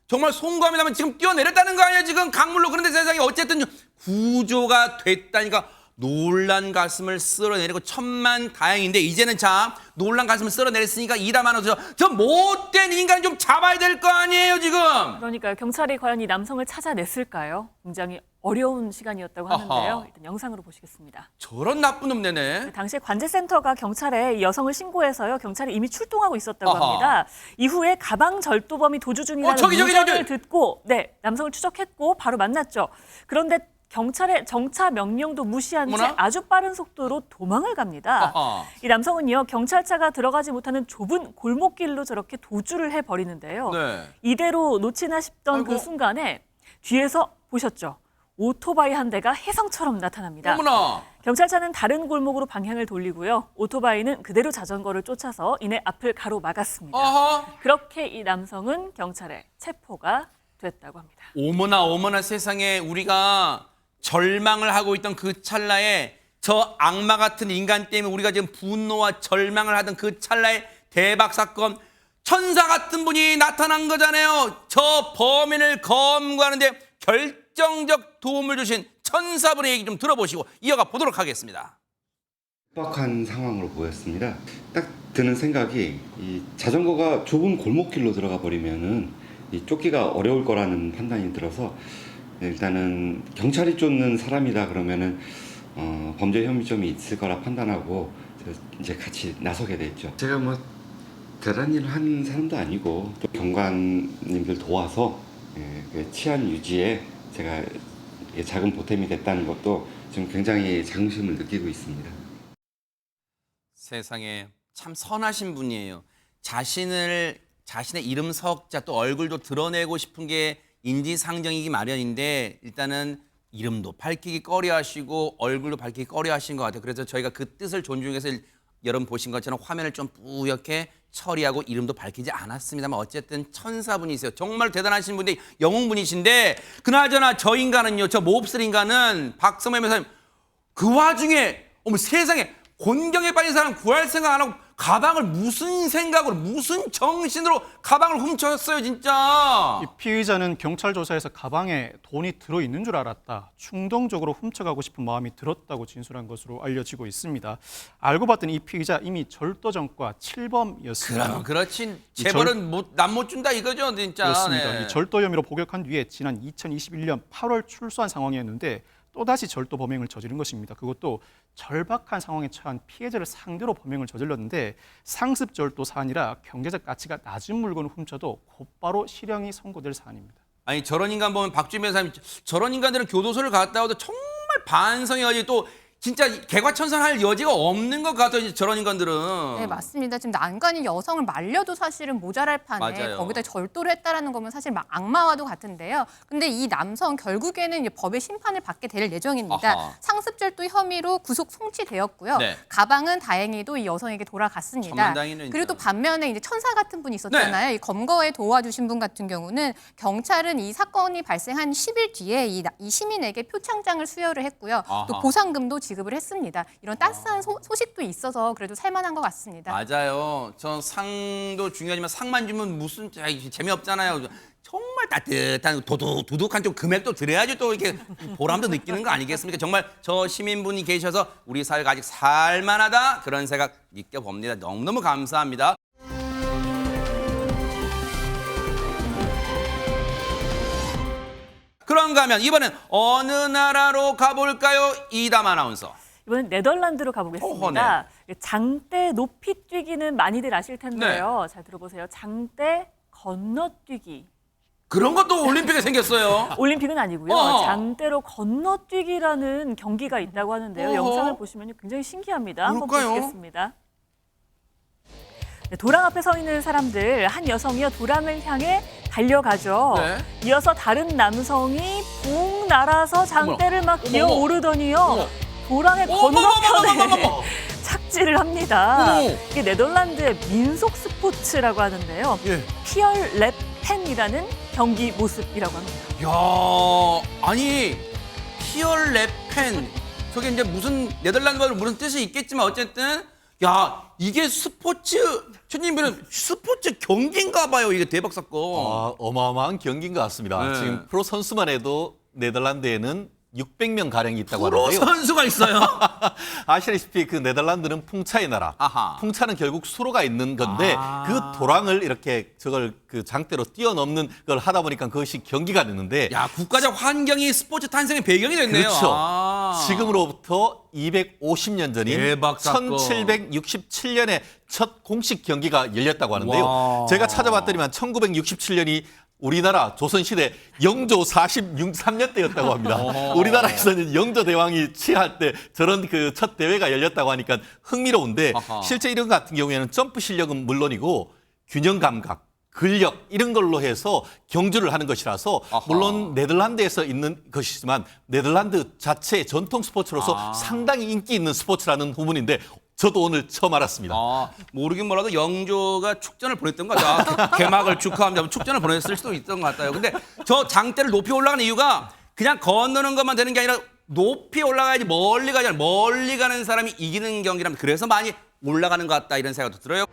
Speaker 1: 정말 송구함이 나면 지금 뛰어내렸다는 거 아니에요 지금 강물로. 그런데 세상에 어쨌든 구조가 됐다니까 놀란 가슴을 쓸어내리고 천만 다행인데 이제는 자 놀란 가슴을 쓸어내렸으니까 이다만 저 못된 인간 좀 잡아야 될 거 아니에요 지금.
Speaker 2: 그러니까요. 경찰이 과연 이 남성을 찾아냈을까요? 굉장히 어려운 시간이었다고 하는데요.
Speaker 1: 아하.
Speaker 2: 일단 영상으로 보시겠습니다.
Speaker 1: 저런 나쁜 놈 내네.
Speaker 2: 당시에 관제센터가 경찰에 이 여성을 신고해서요. 경찰이 이미 출동하고 있었다고
Speaker 1: 아하.
Speaker 2: 합니다. 이후에 가방 절도범이 도주 중이라는
Speaker 1: 저기.
Speaker 2: 문자를 듣고 남성을 추적했고 바로 만났죠. 그런데 경찰의 정차 명령도 무시한 채
Speaker 1: 어머나?
Speaker 2: 아주 빠른 속도로 도망을 갑니다.
Speaker 1: 아하.
Speaker 2: 이 남성은요. 경찰차가 들어가지 못하는 좁은 골목길로 저렇게 도주를 해버리는데요.
Speaker 1: 네.
Speaker 2: 이대로 놓치나 싶던 그
Speaker 1: 아이고.
Speaker 2: 순간에 뒤에서 보셨죠. 오토바이 한 대가 혜성처럼 나타납니다.
Speaker 1: 어머나.
Speaker 2: 경찰차는 다른 골목으로 방향을 돌리고요. 오토바이는 그대로 자전거를 쫓아서 이내 앞을 가로막았습니다.
Speaker 1: 어허.
Speaker 2: 그렇게 이 남성은 경찰에 체포가 됐다고 합니다.
Speaker 1: 어머나 어머나 세상에 우리가 절망을 하고 있던 그 찰나에 저 악마 같은 인간 때문에 우리가 지금 분노와 절망을 하던 그 찰나의 대박 사건 천사 같은 분이 나타난 거잖아요. 저 범인을 검거하는데 결정적 도움을 주신 천사분의 얘기 좀 들어보시고 이어가 보도록 하겠습니다.
Speaker 14: 급박한 상황으로 보였습니다. 딱 드는 생각이 이 자전거가 좁은 골목길로 들어가 버리면은 이 쫓기가 어려울 거라는 판단이 들어서 일단은 경찰이 쫓는 사람이다 그러면은 범죄 혐의점이 있을 거라 판단하고 이제 같이 나서게 됐죠. 제가 뭐 대단한 일을 한 사람도 아니고 또 경관님들 도와서 그 치안 유지에 제가 작은 보탬이 됐다는 것도 지금 굉장히 자긍심을 느끼고 있습니다.
Speaker 1: 세상에 참 선하신 분이에요. 자신의 이름 석자 또 얼굴도 드러내고 싶은 게 인지상정이기 마련인데 일단은 이름도 밝히기 꺼려하시고 얼굴도 밝히기 꺼려하신 것 같아요. 그래서 저희가 그 뜻을 존중해서 여러분 보신 것처럼 화면을 좀 뿌옇게 처리하고 이름도 밝히지 않았습니다만 어쨌든 천사분이세요. 정말 대단하신 분인데 영웅분이신데 그나저나 저 인간은요. 저 몹쓸 인간은 박성호 변호사님 그 와중에 어머 세상에 곤경에 빠진 사람 구할 생각 안 하고 가방을 무슨 생각으로 무슨 정신으로 가방을 훔쳤어요 진짜.
Speaker 3: 이 피의자는 경찰 조사에서 가방에 돈이 들어있는 줄 알았다. 충동적으로 훔쳐가고 싶은 마음이 들었다고 진술한 것으로 알려지고 있습니다. 알고 봤더니 이 피의자 이미 절도전과 7범이었습니다.
Speaker 1: 그렇지. 재벌은 남 못 준다 이거죠 진짜.
Speaker 3: 그렇습니다.
Speaker 1: 네.
Speaker 3: 이 절도 혐의로 복역한 뒤에 지난 2021년 8월 출소한 상황이었는데 또다시 절도 범행을 저지른 것입니다. 그것도 절박한 상황에 처한 피해자를 상대로 범행을 저질렀는데 상습 절도 사안이라 경제적 가치가 낮은 물건을 훔쳐도 곧바로 실형이 선고될 사안입니다.
Speaker 1: 아니 저런 인간 보면 박주민 변호사님 저런 인간들은 교도소를 갔다 오도 정말 반성의 여지 또 진짜 개과천선할 여지가 없는 것 같아요. 저런 인간들은.
Speaker 5: 네, 맞습니다. 지금 난간이 여성을 말려도 사실은 모자랄 판에
Speaker 1: 맞아요.
Speaker 5: 거기다 절도를 했다라는 거면 사실 막 악마와도 같은데요. 근데 이 남성 결국에는 이제 법의 심판을 받게 될 예정입니다.
Speaker 1: 아하.
Speaker 5: 상습절도 혐의로 구속 송치되었고요.
Speaker 1: 네.
Speaker 5: 가방은 다행히도 이 여성에게 돌아갔습니다.
Speaker 1: 천만다행이네, 진짜.
Speaker 5: 그리고 또 반면에 이제 천사 같은 분이 있었잖아요.
Speaker 1: 네.
Speaker 5: 이 검거에 도와주신 분 같은 경우는 경찰은 이 사건이 발생한 10일 뒤에 이 시민에게 표창장을 수여를 했고요.
Speaker 1: 아하.
Speaker 5: 또 보상금도 지급을 했습니다. 이런 따스한 소식도 있어서 그래도 살만한 것 같습니다.
Speaker 1: 맞아요. 저 상도 중요하지만 상만 주면 무슨 재미없잖아요. 정말 따뜻한 도둑한 좀 금액도 드려야지 또 이렇게 보람도 느끼는 거 아니겠습니까? 정말 저 시민분이 계셔서 우리 사회가 아직 살만하다 그런 생각 느껴봅니다. 너무너무 감사합니다. 그런가 하면 이번엔 어느 나라로 가볼까요? 이담 아나운서.
Speaker 2: 이번엔 네덜란드로 가보겠습니다.
Speaker 1: 어허,
Speaker 2: 장대 높이 뛰기는 많이들 아실 텐데요. 잘 들어보세요. 장대 건너뛰기.
Speaker 1: 그런 것도 올림픽에 생겼어요.
Speaker 2: 올림픽은 아니고요.
Speaker 1: 어허.
Speaker 2: 장대로 건너뛰기라는 경기가 있다고 하는데요.
Speaker 1: 어허.
Speaker 2: 영상을 보시면 굉장히 신기합니다. 한번
Speaker 1: 뭘까요?
Speaker 2: 보시겠습니다. 네, 도랑 앞에 서 있는 사람들, 한 여성이요 도랑을 향해 달려가죠.
Speaker 1: 네.
Speaker 2: 이어서 다른 남성이 붕 날아서 장대를 막 기어
Speaker 1: 어머.
Speaker 2: 오르더니요.
Speaker 1: 어머.
Speaker 2: 도랑의 건너편에 착지를 합니다.
Speaker 1: 어머.
Speaker 2: 이게 네덜란드의 민속 스포츠라고 하는데요.
Speaker 1: 예.
Speaker 2: 피얼 랩펜이라는 경기 모습이라고 합니다.
Speaker 1: 야, 아니 피얼 랩펜 저게 이제 무슨 네덜란드 말로 무슨 뜻이 있겠지만 어쨌든 야 이게 스포츠 최진님은 스포츠 경기인가 봐요. 이게 대박 사건.
Speaker 4: 어마어마한 경기인 것 같습니다.
Speaker 1: 네.
Speaker 4: 지금 프로 선수만 해도 네덜란드에는 600명 가량이 있다고
Speaker 1: 프로
Speaker 4: 하는데요.
Speaker 1: 선수가 있어요?
Speaker 4: 아시다시피 그 네덜란드는 풍차의 나라.
Speaker 1: 아하.
Speaker 4: 풍차는 결국 수로가 있는 건데
Speaker 1: 아.
Speaker 4: 그 도랑을 이렇게 저걸 그 장대로 뛰어넘는 걸 하다 보니까 그것이 경기가 됐는데
Speaker 1: 야 국가적 환경이 스포츠 탄생의 배경이 됐네요.
Speaker 4: 그렇죠.
Speaker 1: 아.
Speaker 4: 지금으로부터 250년 전인
Speaker 1: 대박 사건.
Speaker 4: 1767년에 첫 공식 경기가 열렸다고 하는데요.
Speaker 1: 와.
Speaker 4: 제가 찾아봤더니만 1967년이 우리나라 조선시대 영조 43년 때였다고 합니다. 우리나라에서는 영조 대왕이 취할 때 저런 그 첫 대회가 열렸다고 하니까 흥미로운데
Speaker 1: 아하.
Speaker 4: 실제 이런 같은 경우에는 점프 실력은 물론이고 균형 감각, 근력 이런 걸로 해서 경주를 하는 것이라서 물론 네덜란드에서 있는 것이지만 네덜란드 자체의 전통 스포츠로서 상당히 인기 있는 스포츠라는 부분인데 저도 오늘 처음 알았습니다.
Speaker 1: 모르긴 몰라도 영조가 축전을 보냈던 것 같아요. 개막을 축하합니다. 축전을 보냈을 수도 있던 것 같아요. 근데 저 장대를 높이 올라가는 이유가 그냥 건너는 것만 되는 게 아니라 높이 올라가야지 멀리 가지 않아요. 멀리 가는 사람이 이기는 경기라면 그래서 많이 올라가는 것 같다 이런 생각도 들어요.